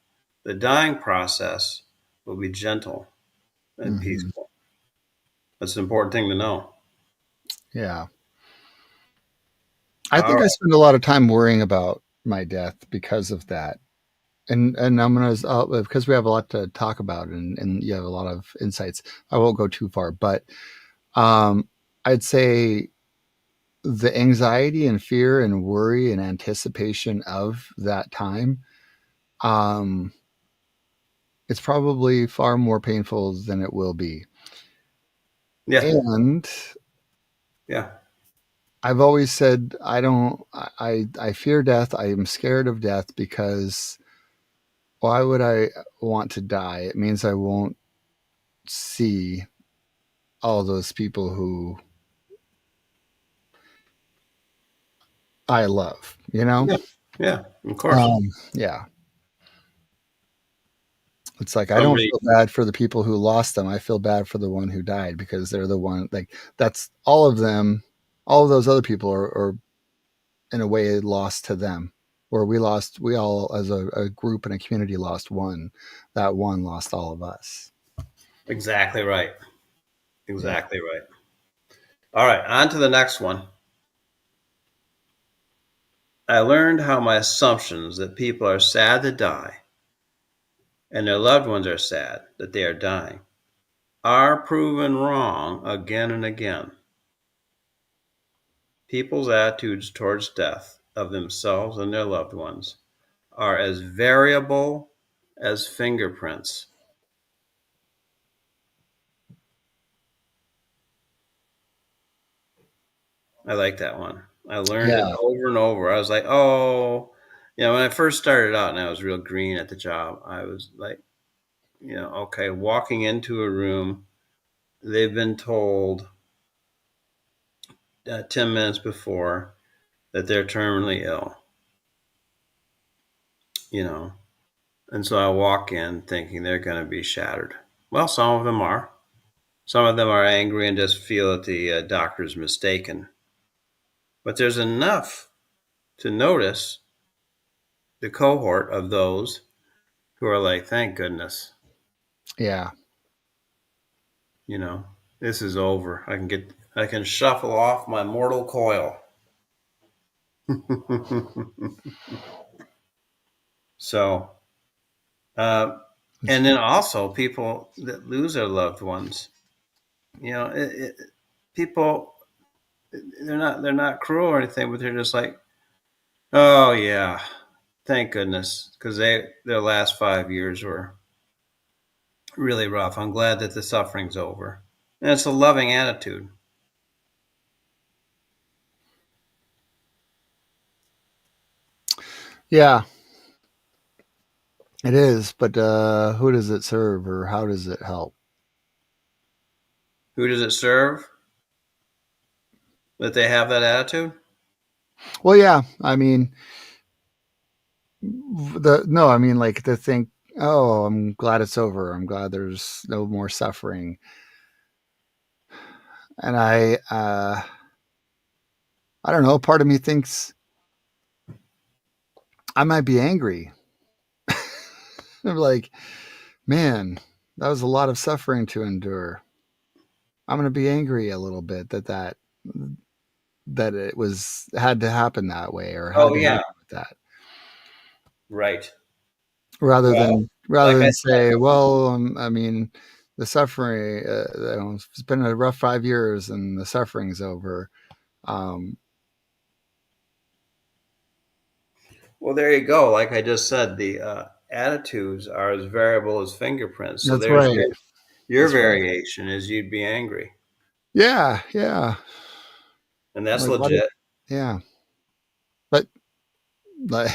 Speaker 2: the dying process will be gentle and
Speaker 1: Hmm.
Speaker 2: peaceful. That's an important thing to know.
Speaker 1: Yeah. I
Speaker 2: All
Speaker 1: think I
Speaker 2: right.
Speaker 1: spend a lot of time worrying about my death because of that. And I'm gonna because we have a lot to talk about, and you have a lot of insights. I won't go too far, but um, I'd say the anxiety and fear and worry and anticipation of that time, um, it's probably far more painful than it will be.
Speaker 2: Yeah.
Speaker 1: And
Speaker 2: Yeah.
Speaker 1: I've always said I fear death. I am scared of death because why would I want to die? It means I won't see all those people who I love, you know?
Speaker 2: Yeah. Yeah. Of course.
Speaker 1: Yeah. It's like I don't
Speaker 2: Somebody.
Speaker 1: feel bad for the people who lost them. I feel bad for the one who died because they're the one, like, that's all of them. All of those other people are in a way lost to them. Where we all as a group and a community lost one. That one lost all of us.
Speaker 2: Exactly right.
Speaker 1: Yeah.
Speaker 2: Exactly right. All right. On to the next one. I learned how my assumptions that people are sad to die and their loved ones are sad that they are dying are proven wrong again and again. People's attitudes towards death of themselves and their loved ones are as variable as fingerprints. I like that one. I learned it
Speaker 1: Yeah.
Speaker 2: over and over. I was like, oh, when I first started out and I was real green at the job, I was like, okay, walking into a room, they've been told 10 minutes before that they're terminally ill, you know. And so I walk in thinking they're going to be shattered. Well, some of them are. Some of them are angry and just feel that the doctor's mistaken. But there's enough to notice the cohort of those who are like, thank goodness,
Speaker 1: Yeah.
Speaker 2: you know, this is over. I can shuffle off my mortal coil. So, uh,
Speaker 1: It's,
Speaker 2: and then also people that lose their loved ones, people, they're not cruel or anything, but they're just like, oh yeah, Thank goodness, because their last 5 years were really rough. I'm glad that the suffering's over. And it's a loving attitude.
Speaker 1: Yeah, it is. But who does it serve, or how does it help?
Speaker 2: Who does it serve that they have that attitude?
Speaker 1: Well, yeah. I mean, I mean, like to think, oh, I'm glad it's over. I'm glad there's no more suffering. And I don't know. Part of me thinks I might be angry. I'm like, man, that was a lot of suffering to endure. I'm going to be angry a little bit that it was had to happen that way or had
Speaker 2: Oh,
Speaker 1: to
Speaker 2: yeah.
Speaker 1: happen with that,
Speaker 2: Right.
Speaker 1: rather
Speaker 2: Well,
Speaker 1: than rather
Speaker 2: like I
Speaker 1: than
Speaker 2: said,
Speaker 1: say, well, I mean, the suffering. It's been a rough 5 years, and the suffering's over. Um,
Speaker 2: well, there you go. Like I just said, the attitudes are as variable as fingerprints. So
Speaker 1: that's
Speaker 2: there's
Speaker 1: right.
Speaker 2: your
Speaker 1: That's right.
Speaker 2: variation is you'd be angry,
Speaker 1: Yeah, yeah.
Speaker 2: and that's
Speaker 1: Like what?
Speaker 2: legit.
Speaker 1: Yeah, but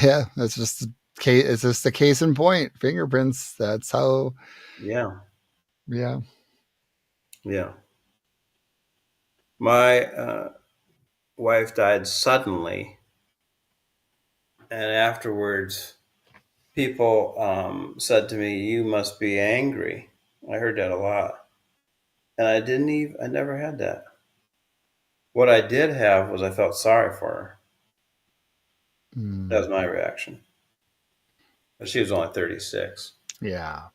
Speaker 1: yeah, that's just the case. It's just the case in point. Fingerprints. That's how.
Speaker 2: Yeah,
Speaker 1: Yeah.
Speaker 2: yeah. My wife died suddenly, and afterwards, people said to me, "You must be angry." I heard that a lot, and I didn't even. I never had that. What I did have was I felt sorry for her. That
Speaker 1: Mm,
Speaker 2: was my reaction. But she was only 36,
Speaker 1: yeah.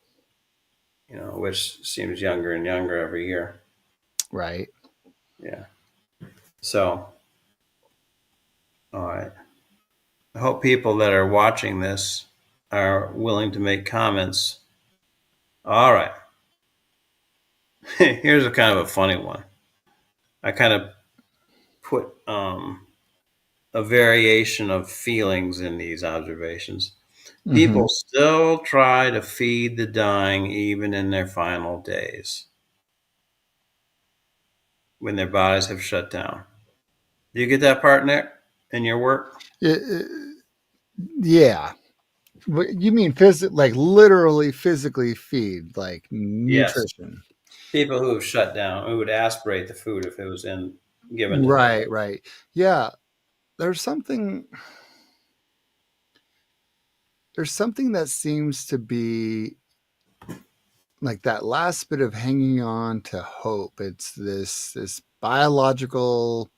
Speaker 2: which seems younger and younger every year.
Speaker 1: Right.
Speaker 2: Yeah. So, all right. I hope people that are watching this are willing to make comments. All right. Here's a kind of a funny one. I kind of put a variation of feelings in these observations.
Speaker 1: Hmm.
Speaker 2: People still try to feed the dying even in their final days when their bodies have shut down. Do you get that part, Nick, in your work?
Speaker 1: Yeah. You mean like literally physically feed, like
Speaker 2: Yes.
Speaker 1: nutrition?
Speaker 2: People who have shut down, who would aspirate the food if it was given to them.
Speaker 1: Right. Right. Yeah. There's something. There's something that seems to be like that last bit of hanging on to hope. It's this biological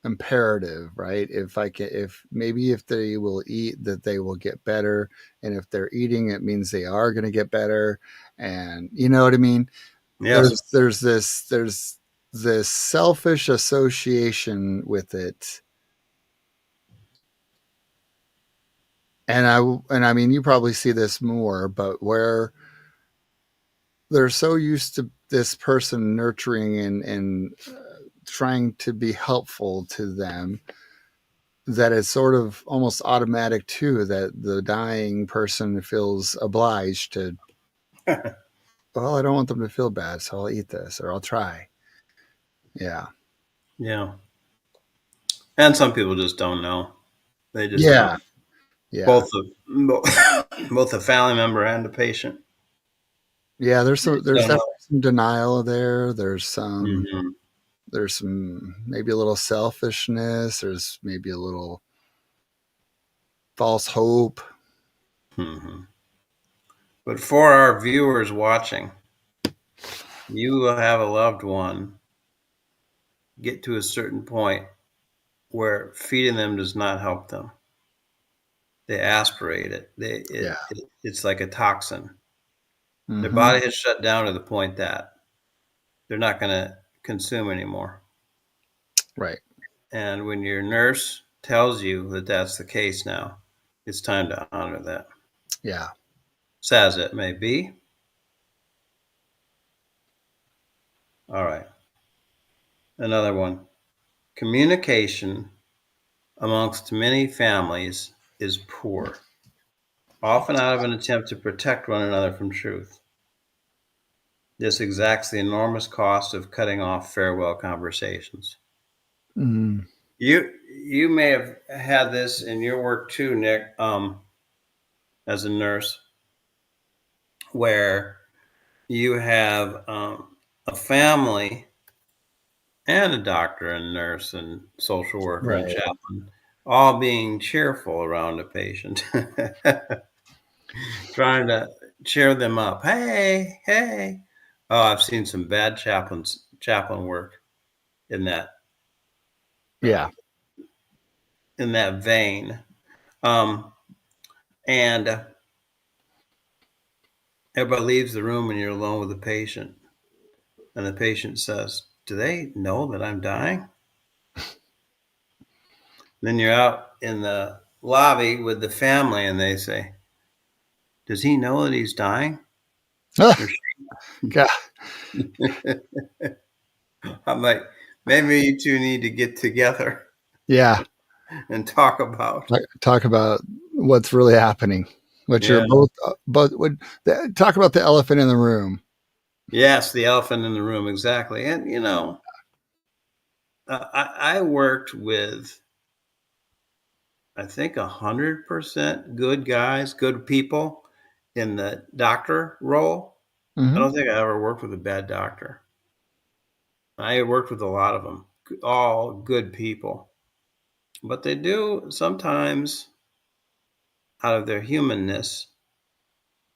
Speaker 1: imperative, right? If maybe if they will eat, that they will get better, and if they're eating, it means they are going to get better, and you know what I mean.
Speaker 2: Yes.
Speaker 1: There's this selfish association with it, and I mean you probably see this more, but where they're so used to this person nurturing and trying to be helpful to them that it's sort of almost automatic too that the dying person feels obliged to, well, I don't want them to feel bad, so I'll eat this or I'll try. Yeah.
Speaker 2: Yeah. And some people just don't know. They just don't.
Speaker 1: Yeah. Yeah.
Speaker 2: Both the both the family member and the patient.
Speaker 1: Yeah. There's
Speaker 2: They
Speaker 1: some,
Speaker 2: just
Speaker 1: there's
Speaker 2: don't know.
Speaker 1: definitely some denial there. There's some maybe a little selfishness. There's maybe a little false hope.
Speaker 2: Hmm. But for our viewers watching, you will have a loved one get to a certain point where feeding them does not help them. They aspirate it.
Speaker 1: Yeah.
Speaker 2: It's like a toxin. Their
Speaker 1: Hmm.
Speaker 2: body has shut down to the point that they're not going to consume anymore.
Speaker 1: Right.
Speaker 2: And when your nurse tells you that that's the case now, it's time to honor that.
Speaker 1: Yeah.
Speaker 2: Sad as it may be. All right. Another one. Communication amongst many families is poor. often out of an attempt to protect one another from truth. This exacts the enormous cost of cutting off farewell conversations.
Speaker 1: Mm,
Speaker 2: You may have had this in your work too, Nick, as a nurse, where you have a family and a doctor and nurse and social worker and
Speaker 1: right.
Speaker 2: chaplain all being cheerful around a patient, trying to cheer them up. Hey, hey. Oh, I've seen some bad chaplain work in that uh,
Speaker 1: Yeah.
Speaker 2: in that vein. Um, and everybody leaves the room and you're alone with the patient. And the patient says, "Do they know that I'm dying?" Then you're out in the lobby with the family and they say, "Does he know that he's dying?" Or
Speaker 1: Ah, God.
Speaker 2: I'm like, maybe you two need to get together
Speaker 1: Yeah.
Speaker 2: and talk about.
Speaker 1: Talk about what's really happening. What you're
Speaker 2: Yeah.
Speaker 1: both would talk about the elephant in the room.
Speaker 2: Yes, the elephant in the room, exactly. And, I worked with, I think, 100% good guys, good people in the doctor role. I
Speaker 1: Hmm.
Speaker 2: don't think I ever worked with a bad doctor. I worked with a lot of them, all good people. But they do sometimes, out of their humanness,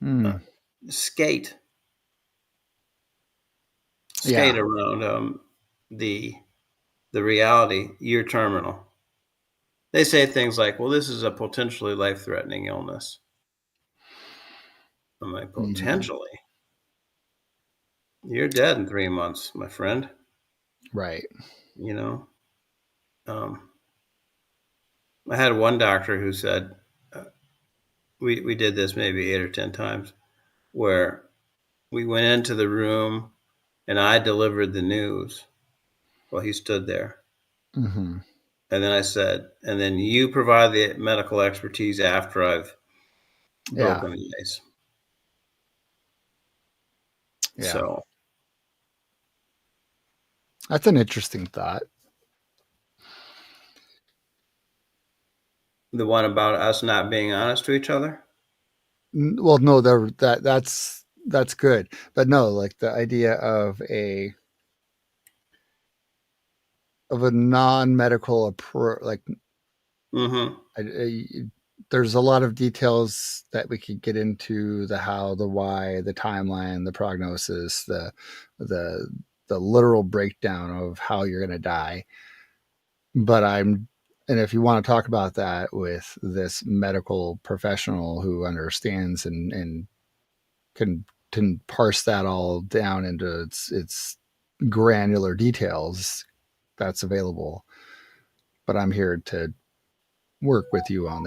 Speaker 2: uh,
Speaker 1: Mm.
Speaker 2: skate
Speaker 1: Yeah.
Speaker 2: skate around the the reality. You're terminal. They say things like, "Well, this is a potentially life-threatening illness." I'm like,
Speaker 1: Mm.
Speaker 2: "Potentially? You're dead in 3 months, my friend."
Speaker 1: Right.
Speaker 2: You know. Um, I had one doctor who said, we did this maybe 8 or 10 times, where we went into the room and I delivered the news while he stood there.
Speaker 1: Hmm.
Speaker 2: And then I said, and then you provide the medical expertise after I've
Speaker 1: Yeah.
Speaker 2: broken the ice.
Speaker 1: Yeah.
Speaker 2: So
Speaker 1: That's an interesting thought.
Speaker 2: the one about us not being honest to each other.
Speaker 1: Well, no, that's good, but no, like the idea of a non-medical approach, like
Speaker 2: Mm-hmm.
Speaker 1: there's a lot of details that we could get into: the how, the why, the timeline, the prognosis, the the literal breakdown of how you're going to die. But and if you want to talk about that with this medical professional who understands and can parse that all down into its granular details, that's available. But I'm here to work with you on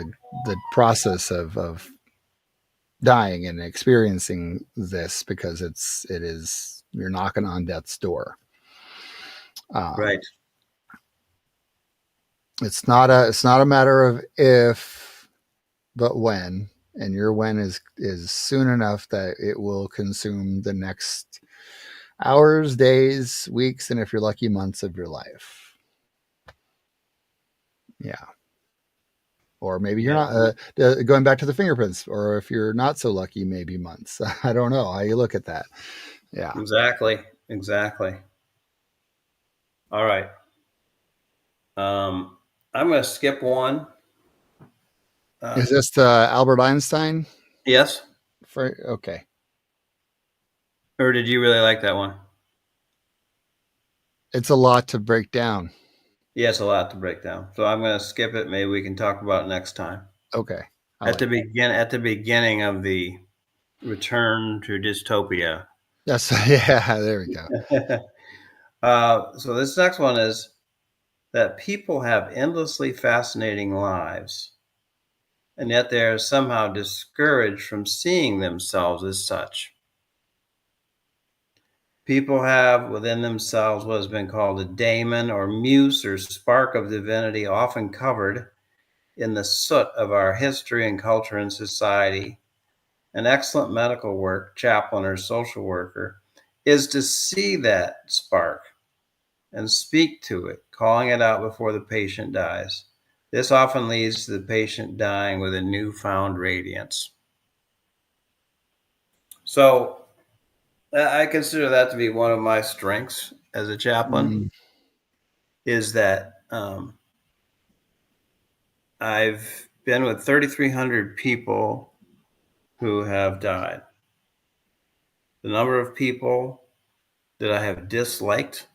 Speaker 1: the process of dying and experiencing this, because it is, you're knocking on death's door. Um,
Speaker 2: Right.
Speaker 1: it's not a matter of if, but when, and your when is soon enough that it will consume the next hours, days, weeks, and if you're lucky, months of your life. Yeah. Or maybe you're
Speaker 2: Yeah.
Speaker 1: not, going back to the fingerprints, or if you're not so lucky, maybe months. I don't know how you look at that. Yeah.
Speaker 2: Exactly. Exactly. All right. Um, I'm going to skip one.
Speaker 1: Is
Speaker 2: Uh,
Speaker 1: this the Albert Einstein?
Speaker 2: yes.
Speaker 1: Okay.
Speaker 2: Or did you really like that one?
Speaker 1: It's a lot to break down.
Speaker 2: Yes, a lot to break down. So I'm going to skip it. Maybe we can talk about it next time.
Speaker 1: Okay. I like that.
Speaker 2: At the beginning of the return to dystopia.
Speaker 1: Yes. Yeah. There we go.
Speaker 2: So this next one is that people have endlessly fascinating lives, and yet they are somehow discouraged from seeing themselves as such. People have within themselves what has been called a daemon or muse or spark of divinity, often covered in the soot of our history and culture and society. An excellent medical work, chaplain or social worker, is to see that spark and speak to it, calling it out before the patient dies. This often leads to the patient dying with a newfound radiance. So I consider that to be one of my strengths as a chaplain,
Speaker 1: Mm,
Speaker 2: is that I've been with 3,300 people who have died. The number of people that I have disliked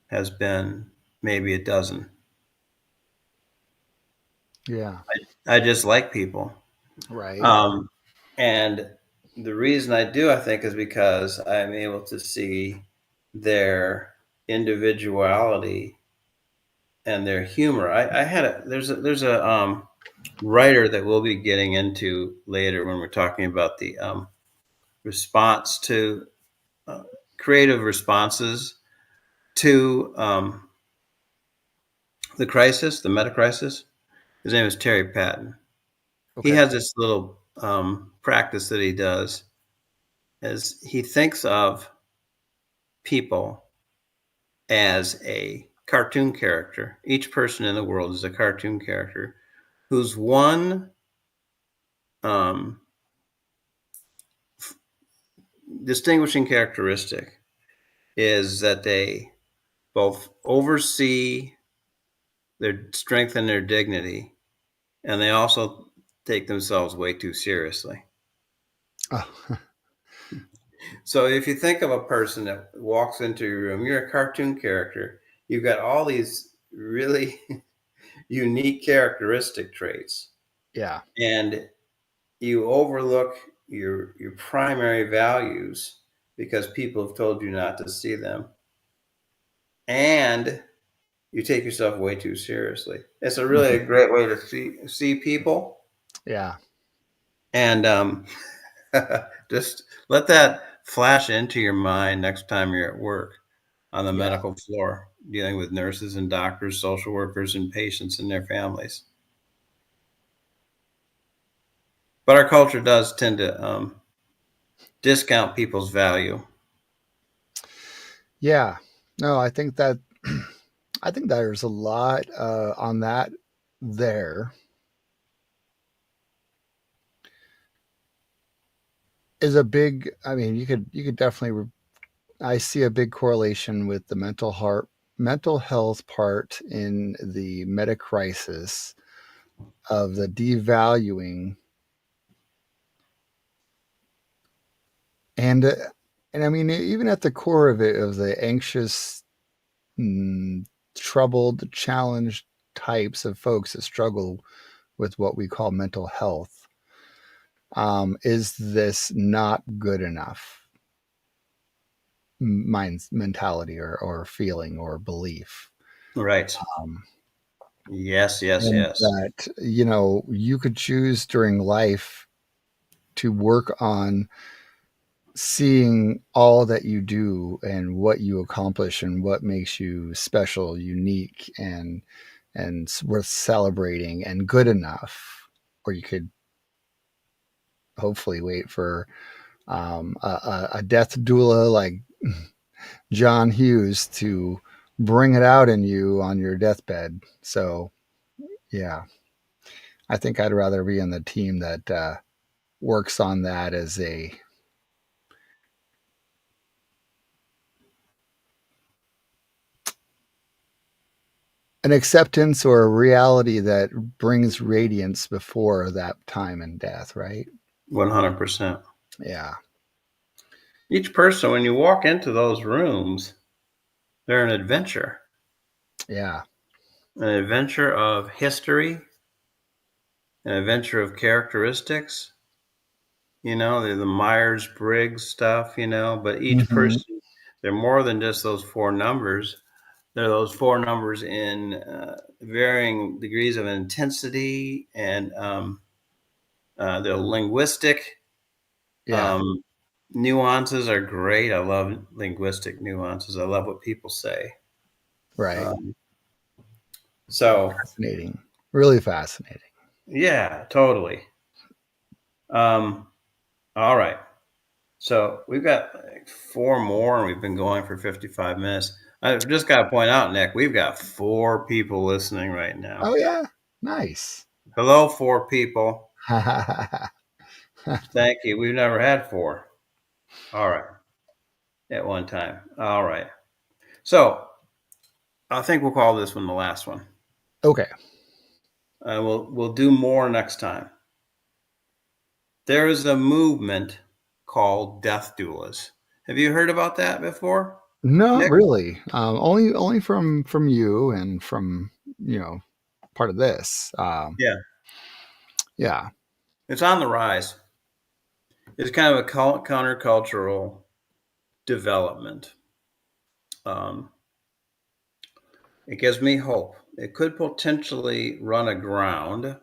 Speaker 2: has been maybe a dozen.
Speaker 1: yeah.
Speaker 2: I just like people.
Speaker 1: Right.
Speaker 2: Um, and the reason I do, I think, is because I'm able to see their individuality and their humor. I had there's a writer that we'll be getting into later when we're talking about the response to uh, creative responses to the crisis, the meta crisis. His name is Terry Patton. He
Speaker 1: Okay.
Speaker 2: has this little practice that he does as he thinks of people as a cartoon character. Each person in the world is a cartoon character whose one um, distinguishing characteristic is that they both oversee their strength and their dignity, and they also take themselves way too seriously.
Speaker 1: Oh,
Speaker 2: So if you think of a person that walks into your room, you're a cartoon character. You've got all these really unique characteristic traits,
Speaker 1: yeah.
Speaker 2: and you overlook your primary values because people have told you not to see them, and you take yourself way too seriously. It's a really
Speaker 1: Mhm.
Speaker 2: a great way to see people,
Speaker 1: Yeah.
Speaker 2: and just let that flash into your mind next time you're at work on the
Speaker 1: Yeah.
Speaker 2: medical floor, dealing with nurses and doctors, social workers, and patients and their families. But our culture does tend to discount people's value.
Speaker 1: Yeah. No, I think that I think there's a lot on that there is a big I mean you could definitely I see a big correlation with the mental health part in the meta crisis of the devaluing and uh, and I mean even at the core of it of the anxious mm, troubled challenged types of folks that struggle with what we call mental health is this not good enough mind mentality or feeling or belief
Speaker 2: Right.
Speaker 1: um,
Speaker 2: Yes, yes,
Speaker 1: and
Speaker 2: yes.
Speaker 1: that you could choose during life to work on seeing all that you do and what you accomplish and what makes you special unique and worth celebrating and good enough or you could hopefully wait for a death doula like John Hughes to bring it out in you on your deathbed. So, yeah, I think I'd rather be in the team that works on that as an acceptance or a reality that brings radiance before that time and death, right?
Speaker 2: 100%.
Speaker 1: Yeah,
Speaker 2: Each person, when you walk into those rooms, they're
Speaker 1: yeah,
Speaker 2: an adventure of history, an adventure of characteristics. They're the Myers Briggs stuff, but each
Speaker 1: hmm,
Speaker 2: person, they're more than just those four numbers. They're those four numbers in varying degrees of intensity, and the linguistic
Speaker 1: yeah,
Speaker 2: um, nuances are great. I love linguistic nuances. I love what people say.
Speaker 1: right.
Speaker 2: Um, so
Speaker 1: Fascinating. Really fascinating.
Speaker 2: Yeah, totally. Um, all right. So we've got like four more, and we've been going for 55 minutes. I just got to point out, Nick, we've got four people listening right now.
Speaker 1: Oh yeah, nice.
Speaker 2: Hello, four people. Thank you. We've never had four. All right. At one time. All right. So I think we'll call this one the last one.
Speaker 1: Okay.
Speaker 2: We'll do more next time. There is a movement called death doulas. Have you heard about that before,
Speaker 1: Not
Speaker 2: Nick?
Speaker 1: really. Only from you and from you know part of this.
Speaker 2: Yeah,
Speaker 1: Yeah.
Speaker 2: it's on the rise. It's kind of a countercultural development. Um, it gives me hope. It could potentially run aground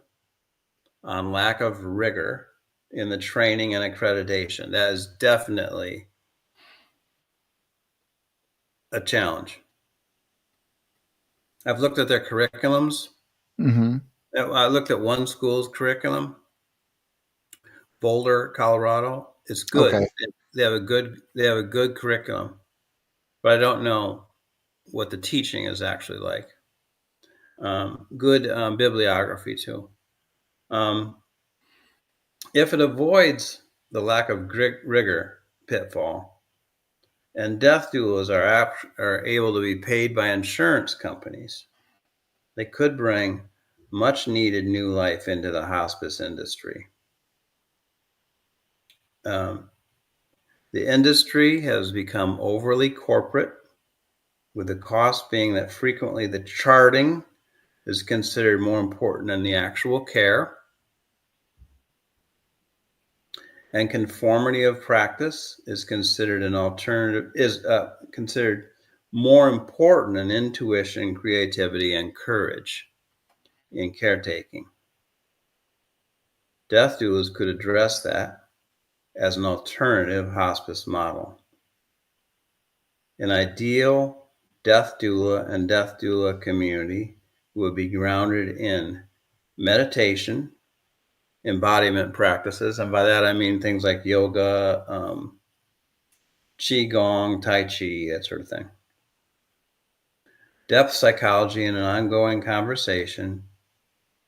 Speaker 2: on lack of rigor in the training and accreditation. That is definitely a challenge. I've looked at their curriculums.
Speaker 1: Hmm.
Speaker 2: I looked at one school's curriculum, Boulder, Colorado. It's
Speaker 1: Okay.
Speaker 2: good. They have a good curriculum, but I don't know what the teaching is actually like. Good bibliography too. Um, if it avoids the lack of rigor pitfall, and death doulas are able to be paid by insurance companies, they could bring much needed new life into the hospice industry. Um, the industry has become overly corporate, with the cost being that frequently the charting is considered more important than the actual care, and conformity of practice is considered an alternative is considered more important than intuition, creativity, and courage in caretaking. Death doulas could address that as an alternative hospice model. An ideal death doula and death doula community would be grounded in meditation, embodiment practices, and by that I mean things like yoga, qigong, tai chi, that sort of thing. Depth psychology and an ongoing conversation,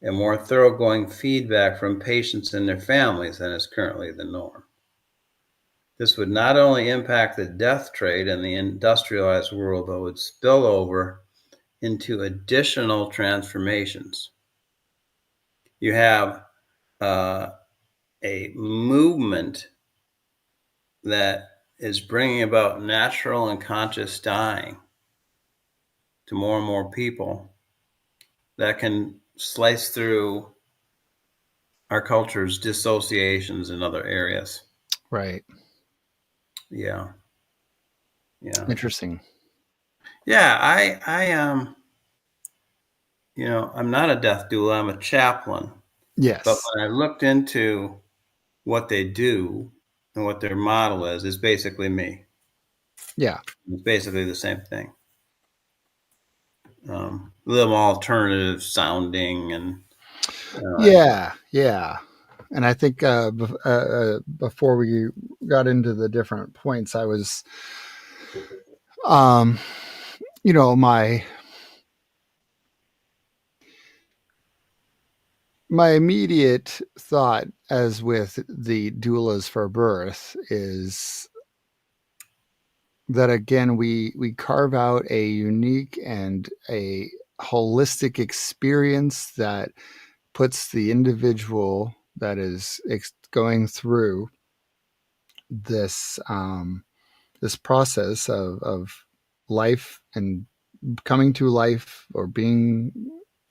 Speaker 2: and more thoroughgoing feedback from patients and their families than is currently the norm. This would not only impact the death trade and the industrialized world, but would spill over into additional transformations. You have uh, a movement that is bringing about natural and conscious dying to more and more people that can slice through our culture's dissociations in other areas.
Speaker 1: Right.
Speaker 2: Yeah, yeah,
Speaker 1: Interesting.
Speaker 2: yeah. I'm not a death doula. I'm a chaplain. But
Speaker 1: Yes.
Speaker 2: when I looked into what they do and what their model is, it's basically me.
Speaker 1: Yeah.
Speaker 2: It's basically the same thing. A little alternative sounding, and
Speaker 1: Yeah. Yeah. And I think before we got into the different points, I was, um, you know, my immediate thought, as with the doulas for birth, is that again we carve out a unique and a holistic experience that puts the individual that is going through this this process of life and coming to life or being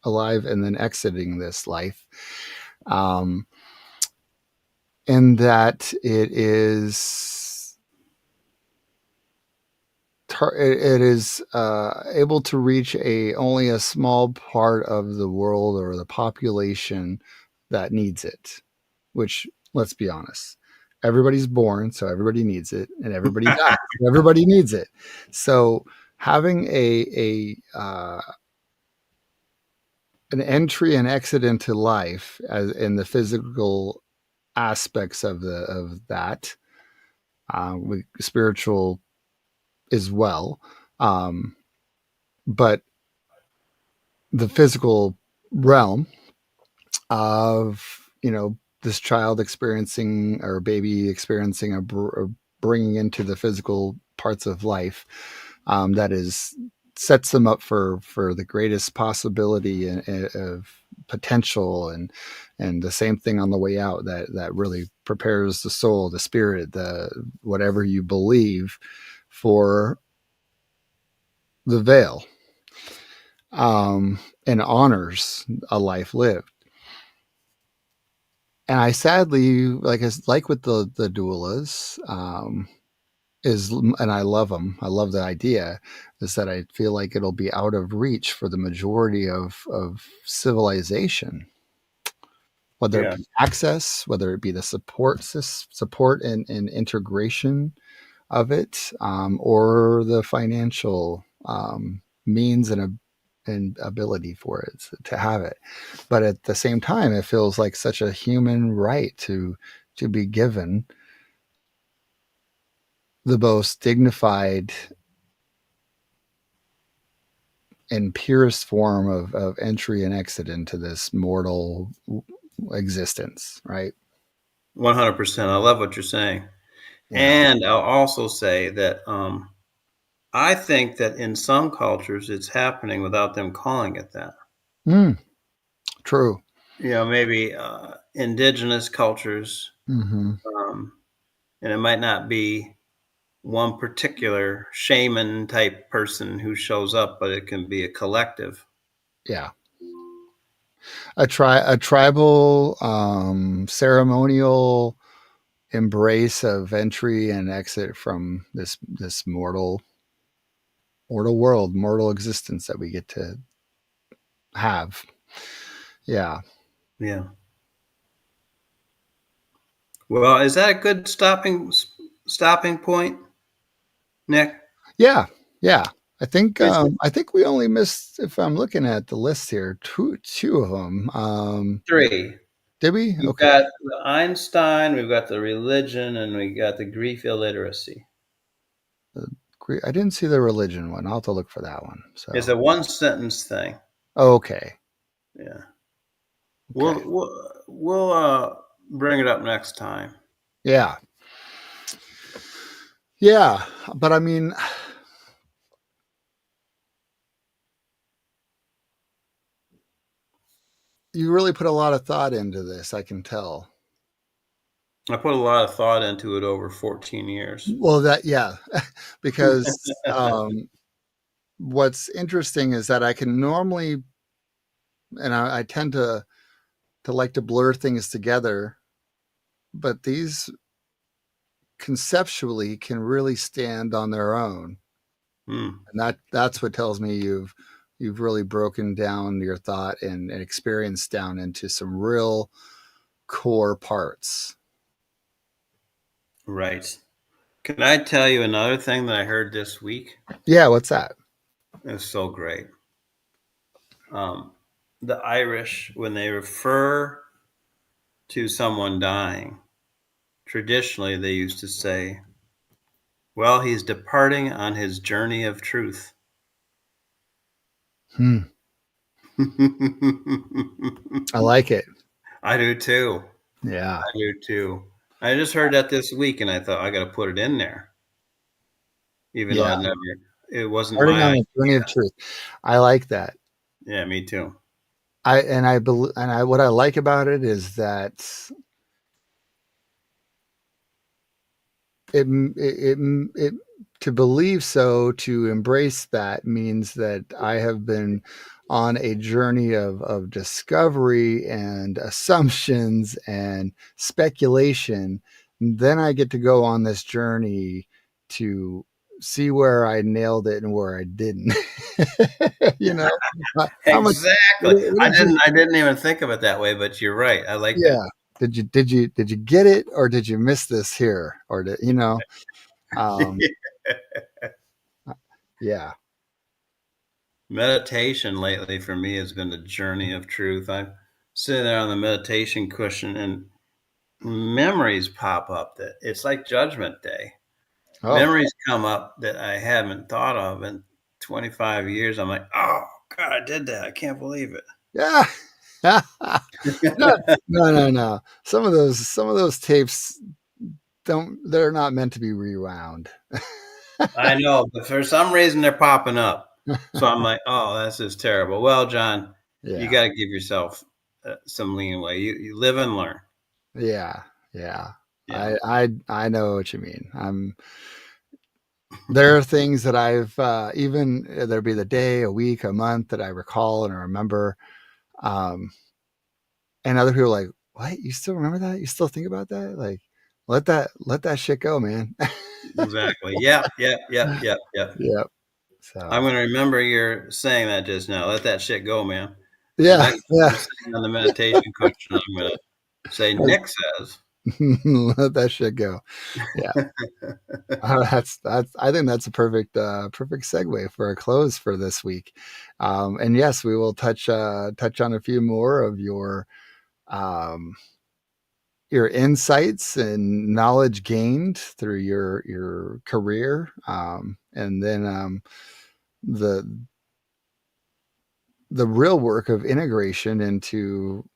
Speaker 1: alive and then exiting this life, um, and that it is it is able to reach a only a small part of the world or the population that needs it. Which, let's be honest, everybody's born, so everybody needs it, and everybody dies, so everybody needs it. So having an entry and exit into life as in the physical aspects of that, spiritual as well, um, but the physical realm of this child experiencing or baby experiencing a bringing into the physical parts of life, that is sets them up for the greatest possibility of potential, and the same thing on the way out, that really prepares the soul, the spirit, the whatever you believe, for the veil, and honors a life lived. And I sadly, like with the doulas, is, and I love them. I love the idea, is that I feel like it'll be out of reach for the majority of civilization, whether it
Speaker 2: Yeah.
Speaker 1: be access, whether it be the support and integration of it, or the financial means and ability for it to have it. But at the same time, it feels like such a human right to be given the most dignified and purest form of entry and exit into this mortal existence, right?
Speaker 2: 100%. I love what you're saying.
Speaker 1: Yeah.
Speaker 2: And I'll also say that I think that in some cultures it's happening without them calling it that.
Speaker 1: Mm, true.
Speaker 2: Maybe indigenous cultures,
Speaker 1: Hmm.
Speaker 2: um, and it might not be one particular shaman type person who shows up, but it can be a collective.
Speaker 1: Yeah. A tribal ceremonial embrace of entry and exit from this mortal world, mortal existence that we get to have. Yeah.
Speaker 2: Yeah. Well, is that a good stopping point, Nick?
Speaker 1: Yeah. Yeah.
Speaker 2: Is it
Speaker 1: I think we only missed, if I'm looking at the list here, two of them.
Speaker 2: three?
Speaker 1: Did we?
Speaker 2: We've
Speaker 1: Okay.
Speaker 2: got the Einstein, we've got the religion, and we got the grief illiteracy.
Speaker 1: I didn't see the religion one. I'll have to look for that one.
Speaker 2: It's
Speaker 1: So,
Speaker 2: a one sentence thing.
Speaker 1: okay.
Speaker 2: Yeah.
Speaker 1: Okay.
Speaker 2: We'll bring it up next time.
Speaker 1: Yeah. Yeah. But I mean, you really put a lot of thought into this, I can tell.
Speaker 2: I put a lot of thought into it over 14 years.
Speaker 1: Well, yeah, because what's interesting is that I can normally, and I tend to like to blur things together, but these conceptually can really stand on their own,
Speaker 2: Hmm.
Speaker 1: and that's what tells me you've really broken down your thought and experience down into some real core parts.
Speaker 2: Right. Can I tell you another thing that I heard this week?
Speaker 1: Yeah, what's that?
Speaker 2: It's so great. Um, the Irish, when they refer to someone dying, traditionally they used to say, well, he's departing on his journey of truth.
Speaker 1: Hmm. I like it.
Speaker 2: I do too.
Speaker 1: Yeah,
Speaker 2: I do too. I just heard that this week and I thought I got to put it in there, even though
Speaker 1: yeah.
Speaker 2: it wasn't
Speaker 1: Starting
Speaker 2: my
Speaker 1: on
Speaker 2: idea.
Speaker 1: the journey of truth. I like that.
Speaker 2: Yeah, me too.
Speaker 1: I believe, and I what I like about it is that it to believe so, to embrace that, means that I have been on a journey of discovery and assumptions and speculation. Then I get to go on this journey to see where I nailed it and where I didn't. you know, how much?
Speaker 2: Exactly.
Speaker 1: What did you?
Speaker 2: I didn't even think of it that way, but you're right. I like that.
Speaker 1: Yeah. Did you get it, or did you miss this here, or um, yeah.
Speaker 2: Meditation lately for me has been the journey of truth. I'm sitting there on the meditation cushion and memories pop up that it's like judgment day.
Speaker 1: Oh,
Speaker 2: Memories come up that I haven't thought of in 25 years. I'm like, oh God, I did that. I can't believe
Speaker 1: yeah. No,
Speaker 2: it.
Speaker 1: no, no, no. Some of those tapes don't. They're not meant to be rewound.
Speaker 2: I know, but for some reason they're popping up. So I'm like, oh, this is terrible. Well, John, you
Speaker 1: Yeah,
Speaker 2: got to give yourself some leeway. You live and learn.
Speaker 1: yeah, yeah.
Speaker 2: Yeah.
Speaker 1: I know what you mean. There are things that I've even there'll be the day, a week, a month that I recall and I remember, um, and other people are like, "What? You still remember that? You still think about that? Like, let that shit go, man."
Speaker 2: Exactly. Yep. Yep. Yep. Yep. Yep.
Speaker 1: Yep.
Speaker 2: I'm
Speaker 1: So
Speaker 2: going to remember your saying that just now. Let that shit go, man. The
Speaker 1: yeah,
Speaker 2: next time
Speaker 1: yeah.
Speaker 2: I'm sitting on the meditation cushion, I'm going to say, Nick says.
Speaker 1: Let that shit go. Yeah. That's. I think that's a perfect segue for a close for this week. And yes, we will touch on a few more of um, your insights and knowledge gained through your career, and then the the real work of integration into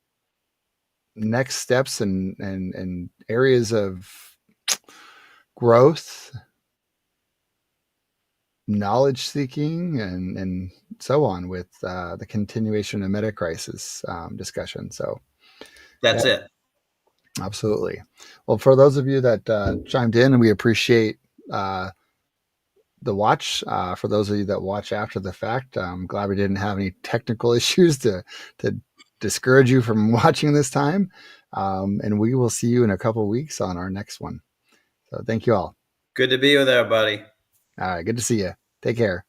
Speaker 1: next steps and areas of growth, knowledge seeking, and so on with the continuation of meta crisis discussion. So, yeah,
Speaker 2: That's it.
Speaker 1: absolutely. Well, for those of you that chimed in, we appreciate uh, the watch. For those of you that watch after the fact, I'm glad we didn't have any technical issues to discourage you from watching this time. And we will see you in a couple of weeks on our next one. So, thank you all.
Speaker 2: Good to be with everybody.
Speaker 1: All right, good to see you. Take care.